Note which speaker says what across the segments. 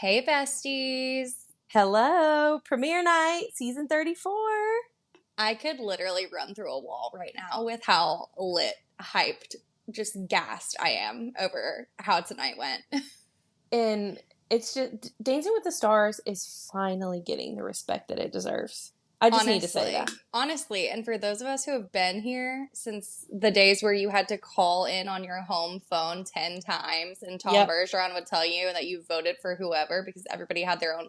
Speaker 1: Hey, besties.
Speaker 2: Hello, premiere night, season 34.
Speaker 1: I could literally run through a wall right now with how lit, hyped, just gassed I am over how tonight went.
Speaker 2: And it's just Dancing with the Stars is finally getting the respect that it deserves. I just need to say that.
Speaker 1: Honestly, and for those of us who have been here since the days where you had to call in on your home phone 10 times and Tom
Speaker 2: Yep.
Speaker 1: Bergeron would tell you that you voted for whoever because everybody had their own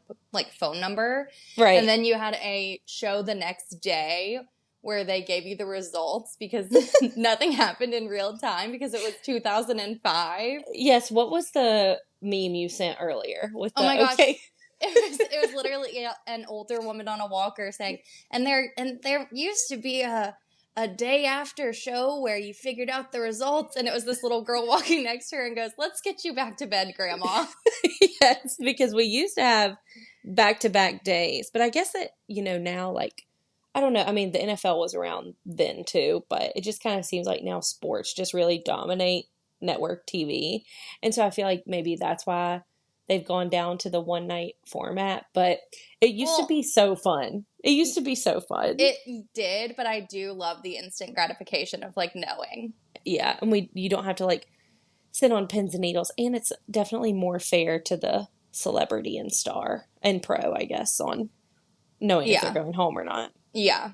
Speaker 1: phone number. And
Speaker 2: Right.
Speaker 1: then you had a show the next day where they gave you the results because nothing happened in real time because it was 2005.
Speaker 2: Yes, what was the meme you sent earlier with
Speaker 1: Oh my
Speaker 2: the
Speaker 1: gosh.
Speaker 2: okay?
Speaker 1: It was literally an older woman on a walker saying, and there used to be a day after show where you figured out the results, and it was this little girl walking next to her and goes, "Let's get you back to bed, Grandma."
Speaker 2: Yes, because we used to have back-to-back days, but I guess that, now I don't know. I mean, the NFL was around then too, but it just kind of seems like now sports just really dominate network TV. And so I feel like maybe that's why they've gone down to the one night format, but it used to
Speaker 1: Well,
Speaker 2: be so fun. It used to be so fun.
Speaker 1: it did, but I do love the instant gratification of knowing.
Speaker 2: Yeah, and you don't have to sit on pins and needles, and it's definitely more fair to the celebrity and star and pro, I guess, on knowing if they're
Speaker 1: Yeah,
Speaker 2: going home or not.
Speaker 1: yeah.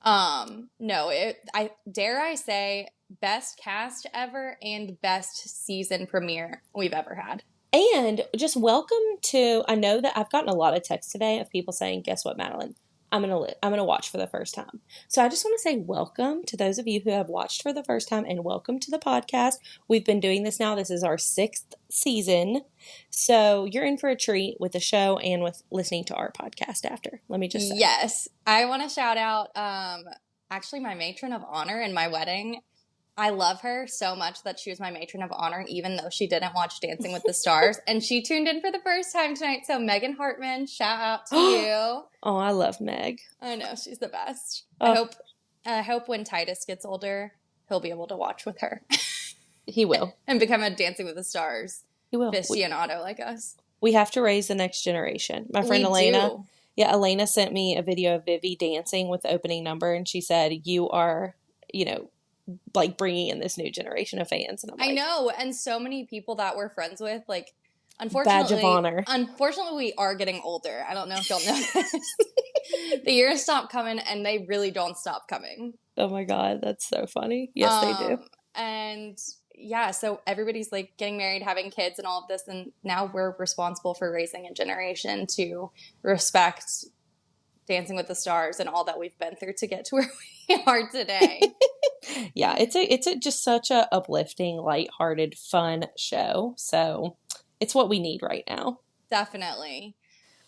Speaker 1: No, I dare I say best cast ever and best season premiere we've ever had.
Speaker 2: And just welcome to, I know that I've gotten a lot of texts today of people saying, guess what, Madeline? I'm gonna watch for the first time. So I just want to say welcome to those of you who have watched for the first time and welcome to the podcast. We've been doing this now. This is our 6th season. So you're in for a treat with the show and with listening to our podcast after. Let me just say.
Speaker 1: Yes. I want to shout out actually my matron of honor in my wedding. I love her so much that she was my matron of honor, even though she didn't watch Dancing with the Stars. And she tuned in for the first time tonight. So, Megan Hartman, shout out to you.
Speaker 2: Oh, I love Meg.
Speaker 1: I know, she's the best.
Speaker 2: Oh.
Speaker 1: I hope when Titus gets older, he'll be able to watch with her.
Speaker 2: He will.
Speaker 1: And become a Dancing with the Stars
Speaker 2: He will.
Speaker 1: aficionado like us.
Speaker 2: We have to raise the next generation. My friend Elena.
Speaker 1: Do.
Speaker 2: Yeah, Elena sent me a video of Vivi dancing with the opening number, and she said, you are, bringing in this new generation of fans. And
Speaker 1: I know, and so many people that we're friends with,
Speaker 2: unfortunately, badge of honor.
Speaker 1: Unfortunately, we are getting older. I don't know if you'll notice. The years stop coming, and they really don't stop coming.
Speaker 2: Oh my God, that's so funny. Yes, they do.
Speaker 1: And yeah, so everybody's getting married, having kids, and all of this, and now we're responsible for raising a generation to respect Dancing with the Stars and all that we've been through to get to where we are today.
Speaker 2: Yeah, it's just such a uplifting, lighthearted, fun show. So it's what we need right now.
Speaker 1: Definitely.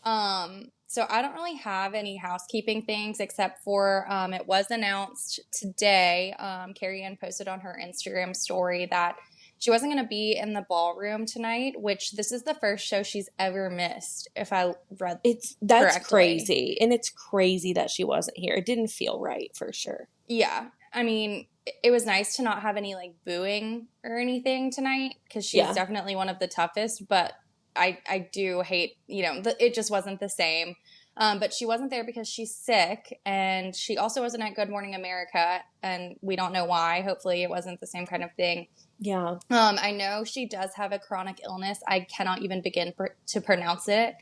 Speaker 1: So I don't really have any housekeeping things except for it was announced today. Carrie Ann posted on her Instagram story that she wasn't going to be in the ballroom tonight, which this is the first show she's ever missed, if I read
Speaker 2: that's
Speaker 1: correctly.
Speaker 2: Crazy. And it's crazy that she wasn't here. It didn't feel right for sure.
Speaker 1: Yeah. I mean, it was nice to not have any booing or anything tonight because she's definitely one of the toughest, but I do hate, it just wasn't the same. But she wasn't there because she's sick, and she also wasn't at Good Morning America, and we don't know why. Hopefully it wasn't the same kind of thing.
Speaker 2: Yeah.
Speaker 1: I know she does have a chronic illness. I cannot even begin to pronounce it.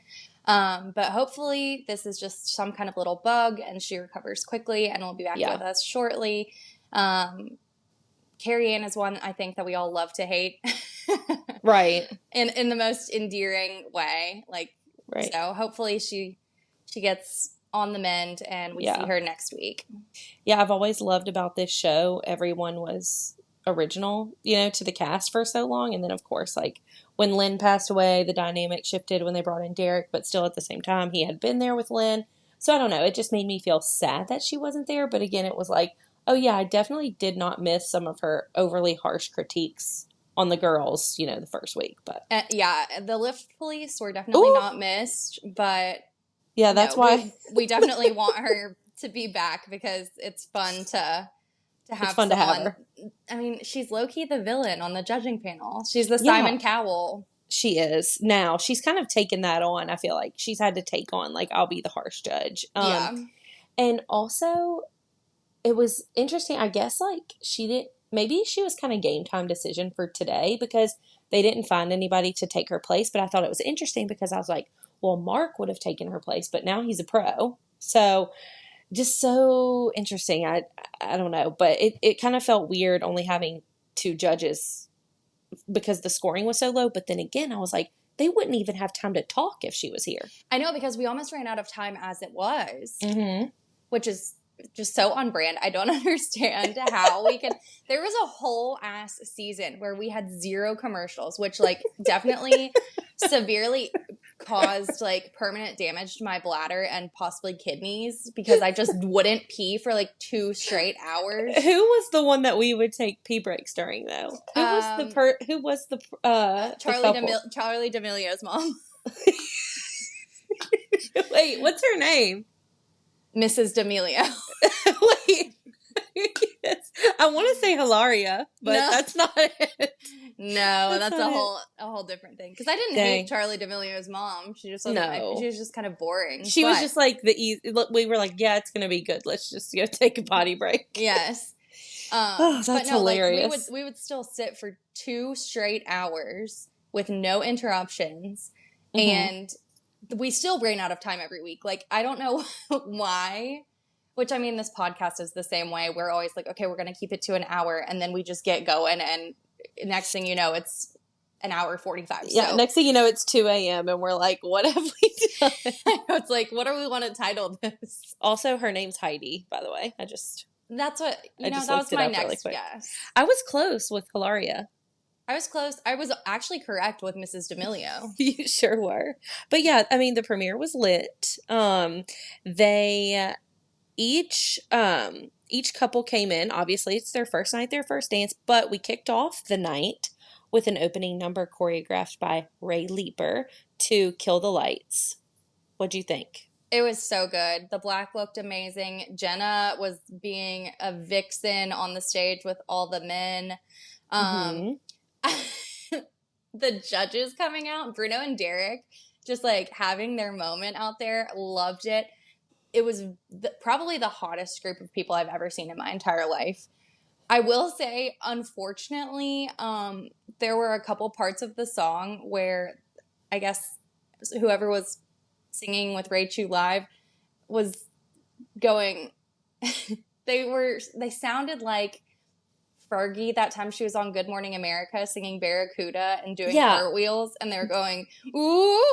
Speaker 1: But hopefully this is just some kind of little bug, and she recovers quickly and will be back with us shortly. Carrie Ann is one I think that we all love to hate.
Speaker 2: Right.
Speaker 1: In the most endearing way.
Speaker 2: Right.
Speaker 1: So hopefully she gets on the mend and we see her next week.
Speaker 2: Yeah, I've always loved about this show, everyone was original, to the cast for so long. And then, of course, when Lynn passed away, the dynamic shifted when they brought in Derek, but still at the same time, he had been there with Lynn. So I don't know. It just made me feel sad that she wasn't there. But again, it was oh yeah, I definitely did not miss some of her overly harsh critiques on the girls, the first week. But
Speaker 1: yeah, the lift police were definitely not missed, but
Speaker 2: yeah, that's why
Speaker 1: we definitely want her to be back because it's fun to have someone.
Speaker 2: To have her.
Speaker 1: I mean, she's low-key the villain on the judging panel. She's the Simon Cowell.
Speaker 2: She is. Now, she's kind of taken that on. I feel like she's had to take on, like, I'll be the harsh judge.
Speaker 1: Yeah.
Speaker 2: And also, it was interesting. I guess, like, maybe she was kind of game time decision for today because they didn't find anybody to take her place. But I thought it was interesting because I was like, well, Mark would have taken her place, but now he's a pro. So just so interesting. I don't know, but it kind of felt weird only having two judges because the scoring was so low. But then again, I was like, they wouldn't even have time to talk if she was here.
Speaker 1: I know, because we almost ran out of time as it was,
Speaker 2: Mm-hmm.
Speaker 1: which is just so on brand. I don't understand how we could. There was a whole ass season where we had 0 commercials, which like definitely severely caused like permanent damage to my bladder and possibly kidneys because I just wouldn't pee for like 2 straight hours.
Speaker 2: Who was the one that we would take pee breaks during though? Who was the
Speaker 1: Charlie D'Amelio's mom.
Speaker 2: Wait, what's her name?
Speaker 1: Mrs. D'Amelio.
Speaker 2: Wait. Yes. I want to say Hilaria, but that's not it.
Speaker 1: No, that's a whole different thing. Because I didn't hate Charlie D'Amelio's mom. She just wasn't. She was just kind of boring.
Speaker 2: She was just like the easy. We were like, yeah, it's gonna be good. Let's just go take a potty break.
Speaker 1: Yes.
Speaker 2: That's hilarious.
Speaker 1: Like, we would still sit for 2 straight hours with no interruptions, and we still ran out of time every week. Like, I don't know why. Which, I mean, this podcast is the same way. We're always like, okay, we're going to keep it to an hour, and then we just get going, and next thing you know, it's an hour 45.
Speaker 2: Yeah, next thing you know, it's 2 a.m., and we're like, what have we done?
Speaker 1: It's like, what do we want to title this?
Speaker 2: Also, her name's Heidi, by the way.
Speaker 1: That's what, that was my next guess.
Speaker 2: I was close with Hilaria.
Speaker 1: I was close. I was actually correct with Mrs. D'Amelio.
Speaker 2: You sure were. But yeah, I mean, the premiere was lit. They... Each couple came in. Obviously, it's their first night, their first dance, but we kicked off the night with an opening number choreographed by Ray Leeper to Kill the Lights. What'd you think?
Speaker 1: It was so good. The black looked amazing. Jenna was being a vixen on the stage with all the men. The judges coming out, Bruno and Derek, just like having their moment out there, loved it. It was probably the hottest group of people I've ever seen in my entire life. I will say, unfortunately, there were a couple parts of the song where I guess whoever was singing with Ray Chu live was going, they sounded like Fergie that time she was on Good Morning America singing Barracuda and doing cartwheels, and they were going, ooh.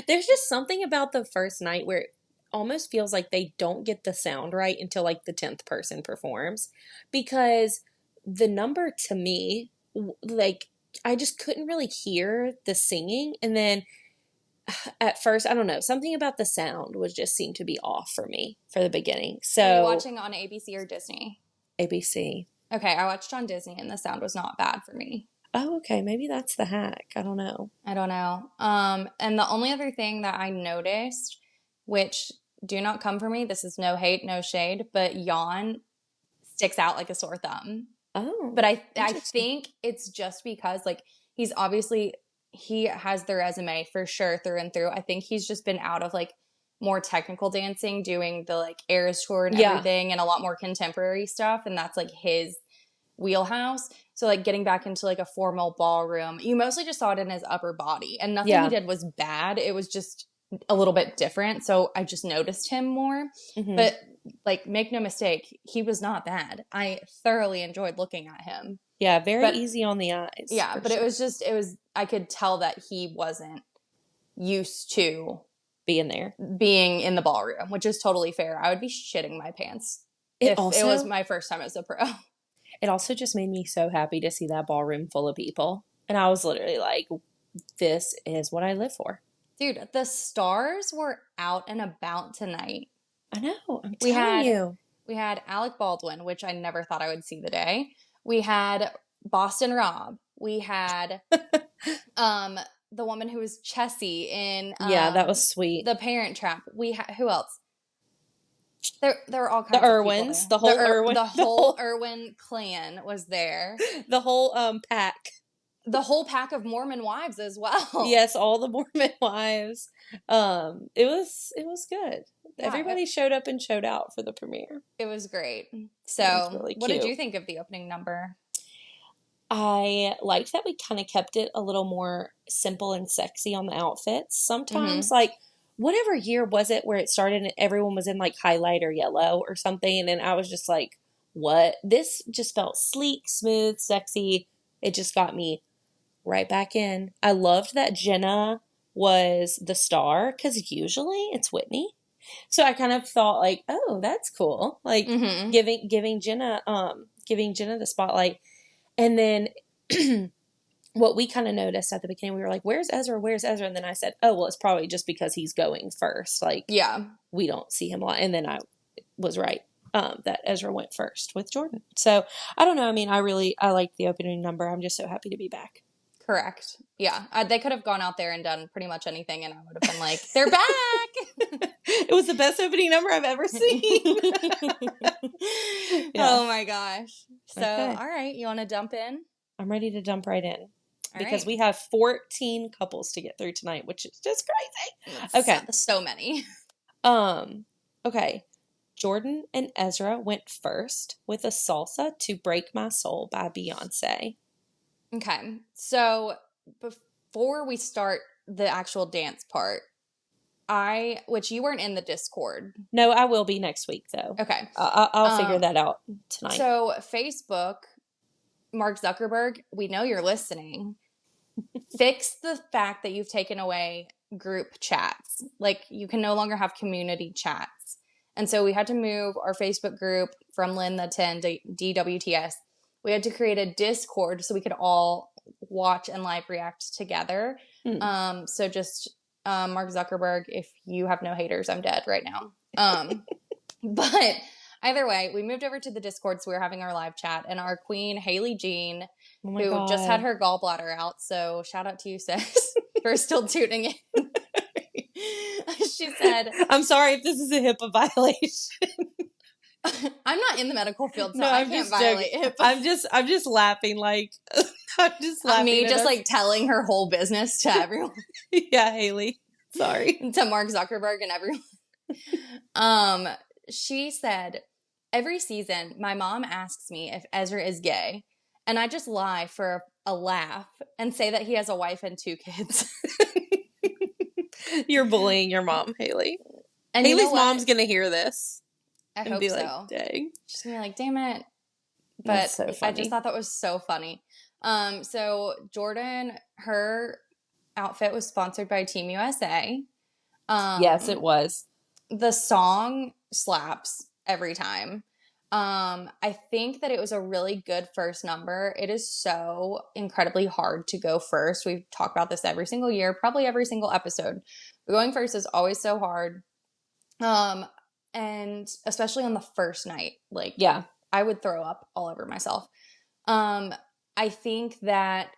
Speaker 2: There's just something about the first night where it almost feels like they don't get the sound right until like the 10th person performs, because the number to me, like, I just couldn't really hear the singing. And then at first, I don't know, something about the sound was just seemed to be off for me for the beginning. So,
Speaker 1: are you watching on ABC or Disney?
Speaker 2: ABC.
Speaker 1: Okay, I watched on Disney and the sound was not bad for me.
Speaker 2: Oh, okay. Maybe that's the hack. I don't know.
Speaker 1: And the only other thing that I noticed, which do not come for me, this is no hate, no shade, but Jan sticks out like a sore thumb.
Speaker 2: Oh.
Speaker 1: But I think it's just because, like, he has the resume for sure through and through. I think he's just been out of, like, more technical dancing, doing the, like, Eras tour and everything, and a lot more contemporary stuff, and that's, like, his wheelhouse. So, like, getting back into, like, a formal ballroom, you mostly just saw it in his upper body, and nothing he did was bad. It was just a little bit different, so I just noticed him more. But, like, make no mistake, he was not bad. I thoroughly enjoyed looking at him.
Speaker 2: Yeah, very easy on the eyes.
Speaker 1: Yeah, but sure. I could tell that he wasn't used to
Speaker 2: being
Speaker 1: in the ballroom, which is totally fair. I would be shitting my pants if it was my first time as a pro.
Speaker 2: It also just made me so happy to see that ballroom full of people. And I was literally like, this is what I live for.
Speaker 1: Dude, the stars were out and about tonight.
Speaker 2: I know. I'm telling you.
Speaker 1: We had Alec Baldwin, which I never thought I would see the day. We had Boston Rob. We had the woman who was Chessie in
Speaker 2: that was sweet.
Speaker 1: The Parent Trap. Who else? There were all kinds
Speaker 2: of
Speaker 1: Irwins,
Speaker 2: people there. The whole
Speaker 1: whole Irwin clan was there.
Speaker 2: The whole pack.
Speaker 1: the whole pack of Mormon wives as well.
Speaker 2: Yes, all the Mormon wives. It was good.
Speaker 1: Yeah,
Speaker 2: Everybody showed up and showed out for the premiere.
Speaker 1: it was great.
Speaker 2: It was
Speaker 1: So,
Speaker 2: really
Speaker 1: what did
Speaker 2: cute.
Speaker 1: you think of the opening number?
Speaker 2: I liked that we kind of kept it a little more simple and sexy on the outfits. Sometimes,
Speaker 1: Mm-hmm.
Speaker 2: like, whatever year was it where it started and everyone was in like highlighter yellow or something, and I was just like, what? This just felt sleek, smooth, sexy. It just got me right back in. I loved that Jenna was the star because usually it's Whitney. So I kind of thought like, oh, that's cool. Like
Speaker 1: Mm-hmm.
Speaker 2: giving Jenna the spotlight. And then what we kind of noticed at the beginning, we were like, where's Ezra? Where's Ezra? And then I said, oh, well, it's probably just because he's going first. Like,
Speaker 1: Yeah.
Speaker 2: we don't see him a lot. And then I was right that Ezra went first with Jordan. So I don't know. I mean, I liked the opening number. I'm just so happy to be back.
Speaker 1: Correct. Yeah. They could have gone out there and done pretty much anything, and I would have been like, they're back.
Speaker 2: It was the best opening number I've ever seen. Yeah.
Speaker 1: Oh my gosh. So,
Speaker 2: Okay.
Speaker 1: all right. You want to dump in?
Speaker 2: I'm ready to jump right in because
Speaker 1: right.
Speaker 2: we have 14 couples to get through tonight, which is just crazy. Okay.
Speaker 1: So many.
Speaker 2: Okay. Jordan and Ezra went first with a Salsa to Break My Soul by Beyonce.
Speaker 1: Okay. So before we start the actual dance part, which you weren't in the Discord.
Speaker 2: No, I will be next week though.
Speaker 1: Okay.
Speaker 2: I'll figure that out tonight.
Speaker 1: So Facebook, Mark Zuckerberg, we know you're listening. Fix the fact that you've taken away group chats. Like, you can no longer have community chats. And so we had to move our Facebook group from Lynn the 10 to DWTS. We had to create a Discord so we could all watch and live react together. So just Mark Zuckerberg, if you have no haters, I'm dead right now. But either way, we moved over to the Discord, so we were having our live chat, and our queen, Haley Jean, who just had her gallbladder out, so shout out to you, sis, for still tuning in. She said,
Speaker 2: I'm sorry if this is a HIPAA violation.
Speaker 1: I'm not in the medical field, so I can't violate HIPAA.
Speaker 2: I'm just laughing, like, I'm just laughing.
Speaker 1: Me just like telling her whole business to everyone.
Speaker 2: Yeah, Haley. Sorry.
Speaker 1: To Mark Zuckerberg and everyone. She said, every season, my mom asks me if Ezra is gay, and I just lie for a laugh and say that he has a wife and 2 kids.
Speaker 2: You're bullying your mom, Haley.
Speaker 1: And
Speaker 2: Haley's mom's going to hear this.
Speaker 1: I hope so.
Speaker 2: Like, dang.
Speaker 1: She's going to be like, damn it. But so I just thought that was so funny. So Jordan, her outfit was sponsored by Team USA.
Speaker 2: Yes, it was.
Speaker 1: The song slaps every time. I think that it was a really good first number. It is so incredibly hard to go first. We've talked about this every single year, probably every single episode. But going first is always so hard. And especially on the first night, like, yeah, I would throw up all over myself. I think that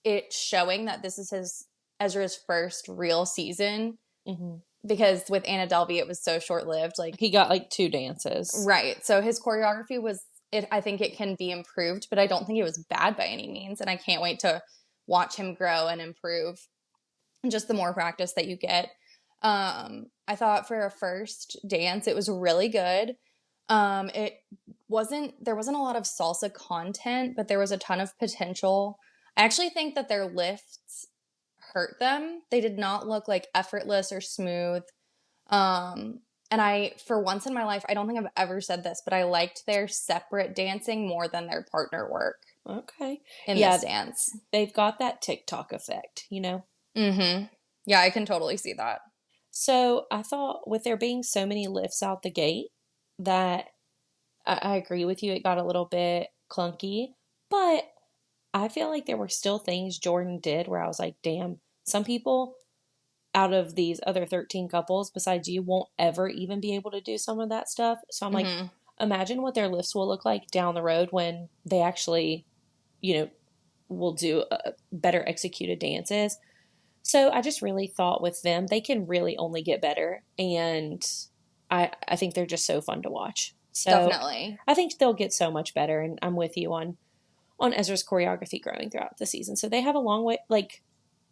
Speaker 1: it's showing that this is Ezra's first real season. Mm-hmm. Because with Anna Delvey, it was so short-lived. Like,
Speaker 2: he got like 2 dances.
Speaker 1: Right. So his choreography I think it can be improved, but I don't think it was bad by any means. And I can't wait to watch him grow and improve. Just the more practice that you get. I thought for a first dance, it was really good. There wasn't a lot of salsa content, but there was a ton of potential. I actually think that their lifts hurt them. They did not look like effortless or smooth. And for once in my life, I don't think I've ever said this, but I liked their separate dancing more than their partner work.
Speaker 2: Okay.
Speaker 1: In this dance.
Speaker 2: They've got that TikTok effect, you know?
Speaker 1: Mm-hmm. Yeah, I can totally see that.
Speaker 2: So I thought with there being so many lifts out the gate that I agree with you. It got a little bit clunky, but I feel like there were still things Jordan did where I was like, damn, some people out of these other 13 couples besides you won't ever even be able to do some of that stuff. So I'm like, imagine what their lifts will look like down the road when they actually, will do better executed dances. So I just really thought with them, they can really only get better. And I think they're just so fun to watch. So
Speaker 1: definitely.
Speaker 2: I think they'll get so much better. And I'm with you on on Ezra's choreography growing throughout the season. So they have a long way, like,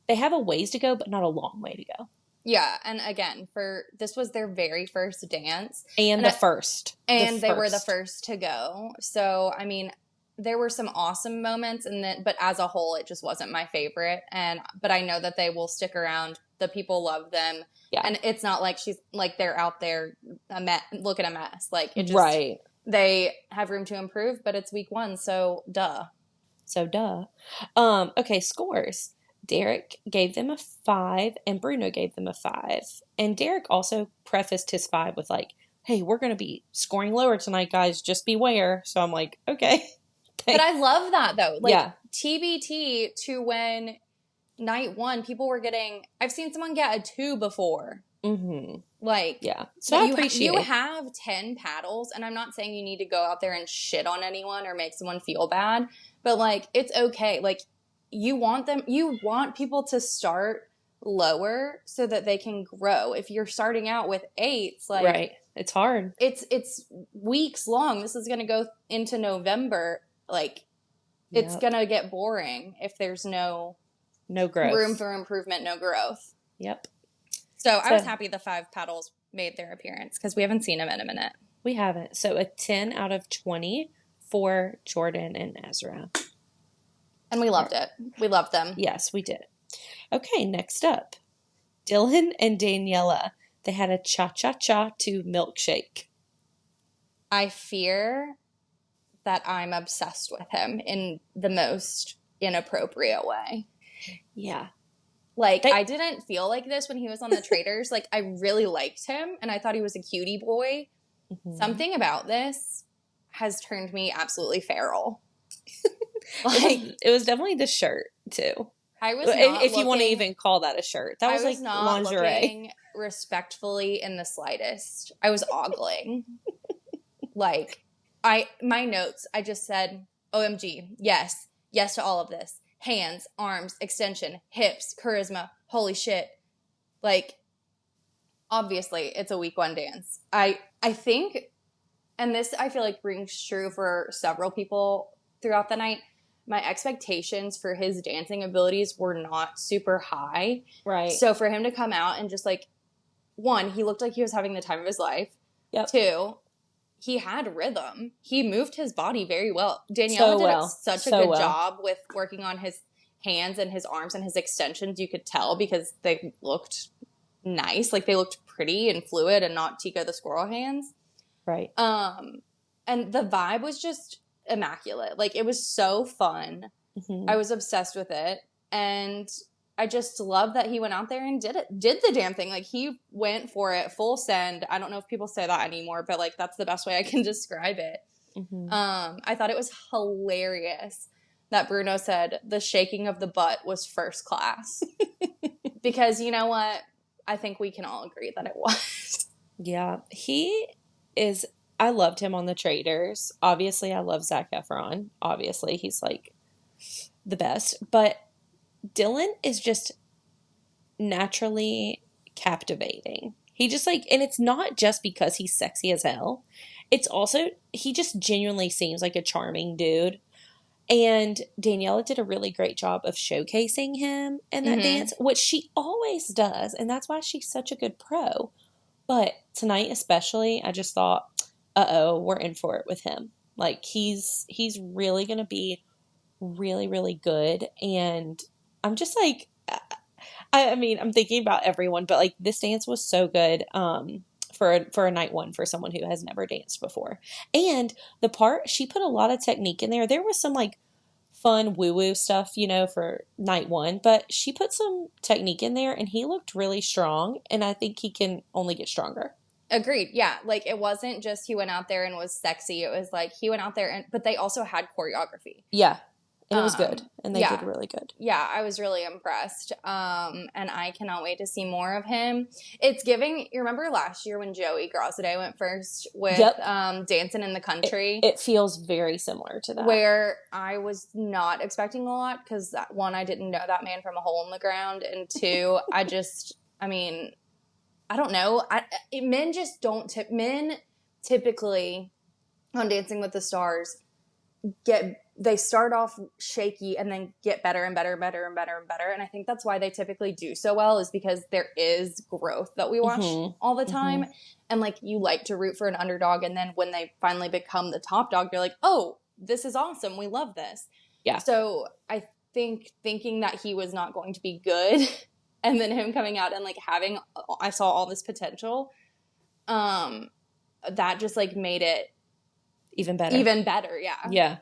Speaker 2: they have a ways to go, but not a long way to go.
Speaker 1: Yeah, and again, this was their very first dance.
Speaker 2: And the first.
Speaker 1: They were the first to go. So, I mean, there were some awesome moments, but as a whole, it just wasn't my favorite. But I know that they will stick around. The people love them.
Speaker 2: Yeah.
Speaker 1: And it's not like they're out there looking a mess. Like, it just,
Speaker 2: right.
Speaker 1: They have room to improve, but it's week 1, so duh.
Speaker 2: Okay, scores. Derek gave them a 5 and Bruno gave them a 5. And Derek also prefaced his 5 with like, hey, we're going to be scoring lower tonight, guys. Just beware. So I'm like, okay.
Speaker 1: But I love that, though. Like, TBT to when night 1, people were getting... I've seen someone get a 2 before.
Speaker 2: Mm-hmm.
Speaker 1: Like...
Speaker 2: Yeah. So I appreciate
Speaker 1: you have 10 paddles, and I'm not saying you need to go out there and shit on anyone or make someone feel bad, but, like, it's okay. Like, you want people to start lower so that they can grow. If you're starting out with 8s, like...
Speaker 2: Right. It's hard.
Speaker 1: It's weeks long. This is going to go into November. Like, it's going to get boring if there's no
Speaker 2: growth.
Speaker 1: Room for improvement, no growth.
Speaker 2: Yep.
Speaker 1: So I was happy the 5 paddles made their appearance because we haven't seen them in a minute.
Speaker 2: We haven't. So a 10 out of 20 for Jordan and Ezra.
Speaker 1: And we loved it. We loved them.
Speaker 2: Yes, we did. Okay, next up. Dylan and Daniela. They had a cha-cha-cha to milkshake.
Speaker 1: I fear that I'm obsessed with him in the most inappropriate way.
Speaker 2: Yeah.
Speaker 1: Like, I didn't feel like this when he was on the Traders. Like, I really liked him, and I thought he was a cutie boy. Mm-hmm. Something about this has turned me absolutely feral.
Speaker 2: Like, it was definitely the shirt, too.
Speaker 1: I was not
Speaker 2: if you want to even call that a shirt. That was like
Speaker 1: not
Speaker 2: lingerie.
Speaker 1: Looking respectfully in the slightest. I was ogling. Like, my notes, I just said, OMG, yes to all of this. Hands, arms, extension, hips, charisma, holy shit. Like, obviously, it's a week 1 dance. I think, and this I feel like rings true for several people throughout the night, my expectations for his dancing abilities were not super high.
Speaker 2: Right.
Speaker 1: So for him to come out and just like, 1, he looked like he was having the time of his life.
Speaker 2: Yep.
Speaker 1: 2, he had rhythm. He moved his body very well. Daniela did such a good job with working on his hands and his arms and his extensions. You could tell because they looked nice. Like, they looked pretty and fluid and not Tico the squirrel hands.
Speaker 2: Right.
Speaker 1: And the vibe was just immaculate. Like, it was so fun. Mm-hmm. I was obsessed with it. And I just love that he went out there and did the damn thing. Like, he went for it full send. I don't know if people say that anymore, but like, that's the best way I can describe it. Mm-hmm. I thought it was hilarious that Bruno said the shaking of the butt was first class. Because you know what? I think we can all agree that it was.
Speaker 2: Yeah. I loved him on the Traders. Obviously, I love Zac Efron. Obviously, he's like the best. But Dylan is just naturally captivating. He just like, and it's not just because he's sexy as hell. It's also, he just genuinely seems like a charming dude. And Daniela did a really great job of showcasing him in that dance, which she always does. And that's why she's such a good pro. But tonight especially, I just thought, we're in for it with him. Like, he's really going to be really, really good. And I'm just like, I mean, I'm thinking about everyone, but like, this dance was so good for a night 1 for someone who has never danced before. And the part, she put a lot of technique in there. There was some like fun woo-woo stuff, for night 1, but she put some technique in there and he looked really strong. And I think he can only get stronger.
Speaker 1: Agreed. Yeah. Like, it wasn't just he went out there and was sexy. It was like he went out there but they also had choreography.
Speaker 2: Yeah. And it was good. And they did really good.
Speaker 1: Yeah, I was really impressed. And I cannot wait to see more of him. It's giving, you remember last year when Joey Grosseday went first with Dancing in the Country?
Speaker 2: It feels very similar to that.
Speaker 1: Where I was not expecting a lot because, 1, I didn't know that man from a hole in the ground. And 2, I don't know. Men just don't men typically on Dancing with the Stars get they start off shaky and then get better and better and better and better and better. And I think that's why they typically do so well, is because there is growth that we watch all the time. And like, you like to root for an underdog. And then when they finally become the top dog, you're like, oh, this is awesome. We love this.
Speaker 2: Yeah.
Speaker 1: So I think thinking that he was not going to be good and then him coming out and like I saw all this potential, that just like made it
Speaker 2: even better.
Speaker 1: Yeah.
Speaker 2: Yeah.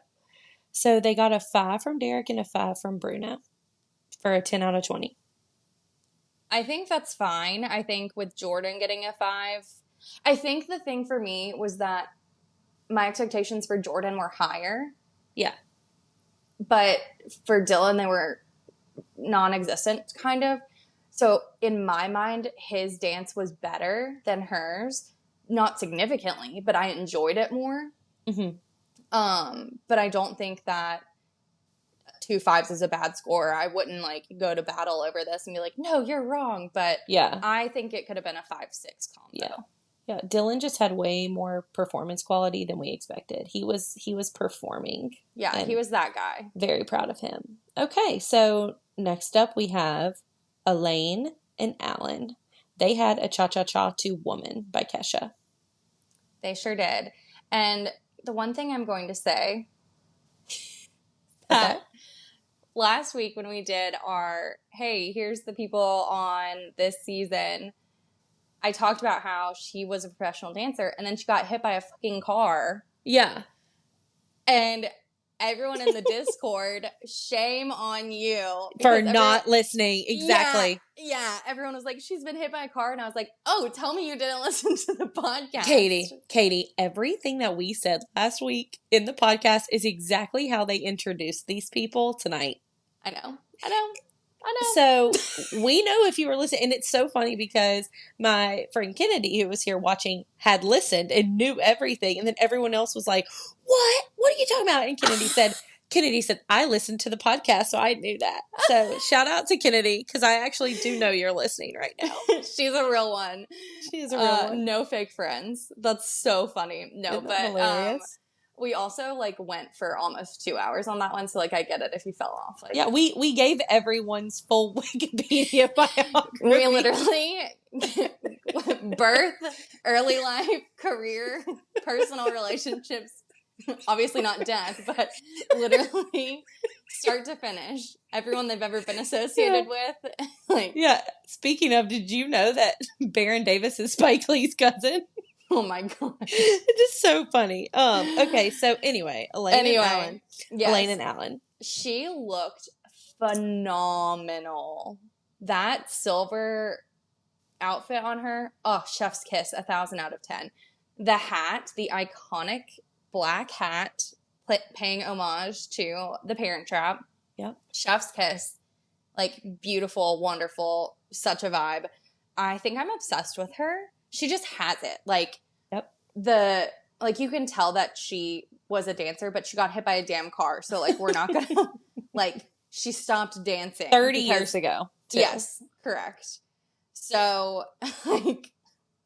Speaker 2: So they got a 5 from Derek and a 5 from Bruno for a 10 out of 20.
Speaker 1: I think that's fine. I think with Jordan getting a 5, I think the thing for me was that my expectations for Jordan were higher.
Speaker 2: Yeah.
Speaker 1: But for Dylan, they were non-existent, kind of. So in my mind, his dance was better than hers. Not significantly, but I enjoyed it more. But I don't think that 2 5s is a bad score. I wouldn't like go to battle over this and be like, no, you're wrong. But
Speaker 2: yeah,
Speaker 1: I think it could have been a 5-6 combo.
Speaker 2: Yeah. Dylan just had way more performance quality than we expected. He was performing.
Speaker 1: Yeah, he was that guy.
Speaker 2: Very proud of him. Okay, so next up we have Elaine and Alan. They had a Cha-Cha-Cha to Woman by Kesha.
Speaker 1: They sure did. And the one thing I'm going to say, last week when we did our, hey, here's the people on this season, I talked about how she was a professional dancer and then she got hit by a fucking car.
Speaker 2: Yeah.
Speaker 1: And everyone in the Discord, shame on you.
Speaker 2: For not listening. Exactly.
Speaker 1: Yeah. Everyone was like, she's been hit by a car. And I was like, oh, tell me you didn't listen to the podcast.
Speaker 2: Katie, everything that we said last week in the podcast is exactly how they introduced these people tonight.
Speaker 1: I know.
Speaker 2: So we know if you were listening, and it's so funny because my friend Kennedy, who was here watching, had listened and knew everything. And then everyone else was like, what? What are you talking about? And Kennedy said, I listened to the podcast, so I knew that. So shout out to Kennedy, because I actually do know you're listening right now.
Speaker 1: She's a real one.
Speaker 2: She is a real one.
Speaker 1: No fake friends. That's so funny. No, but hilarious. We also like went for almost 2 hours on that one, so like I get it if you fell off. Like,
Speaker 2: yeah, we gave everyone's full Wikipedia biography.
Speaker 1: We literally birth, early life, career, personal relationships. Obviously not death, but literally start to finish. Everyone they've ever been associated with. Like,
Speaker 2: yeah. Speaking of, did you know that Baron Davis is Spike Lee's cousin?
Speaker 1: Oh my god.
Speaker 2: It's just so funny. Okay, so anyway, Elaine and Alan. Yes. Elaine and Alan.
Speaker 1: She looked phenomenal. That silver outfit on her, oh, chef's kiss, 1,000 out of 10. The hat, the iconic black hat, paying homage to the Parent Trap.
Speaker 2: Yep.
Speaker 1: Chef's kiss. Like, beautiful, wonderful, such a vibe. I think I'm obsessed with her. She just has it. Like,
Speaker 2: yep.
Speaker 1: You can tell that she was a dancer, but she got hit by a damn car. So, like, we're not going to, like, she stopped dancing.
Speaker 2: 30 years ago. Too.
Speaker 1: Yes, correct. So, like,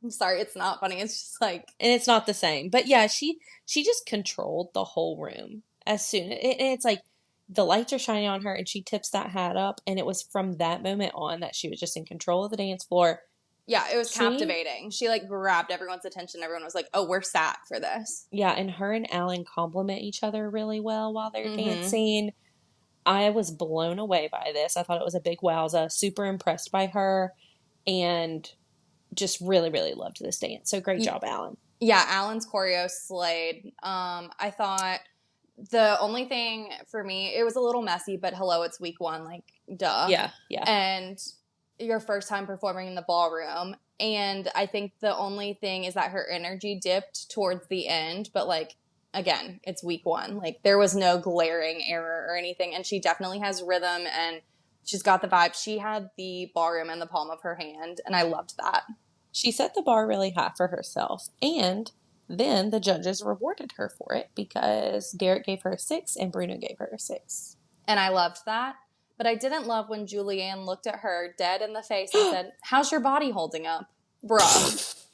Speaker 1: I'm sorry, it's not funny. It's just like.
Speaker 2: And it's not the same. But yeah, she just controlled the whole room as soon. And it's like the lights are shining on her and she tips that hat up. And it was from that moment on that she was just in control of the dance floor.
Speaker 1: Yeah, it was captivating. She, like, grabbed everyone's attention. Everyone was like, oh, we're sat for this.
Speaker 2: Yeah, and her and Alan complement each other really well while they're dancing. I was blown away by this. I thought it was a big wowza. Super impressed by her. And just really, really loved this dance. So great job, Alan.
Speaker 1: Yeah, Alan's choreo slayed. I thought the only thing for me, it was a little messy, but hello, it's week 1. Like, duh.
Speaker 2: Yeah.
Speaker 1: And your first time performing in the ballroom. And I think the only thing is that her energy dipped towards the end. But, like, again, it's week 1. Like, there was no glaring error or anything. And she definitely has rhythm and she's got the vibe. She had the ballroom in the palm of her hand. And I loved that.
Speaker 2: She set the bar really high for herself. And then the judges rewarded her for it because Derek gave her a 6 and Bruno gave her a 6.
Speaker 1: And I loved that. But I didn't love when Julianne looked at her dead in the face and said, how's your body holding up? Bruh.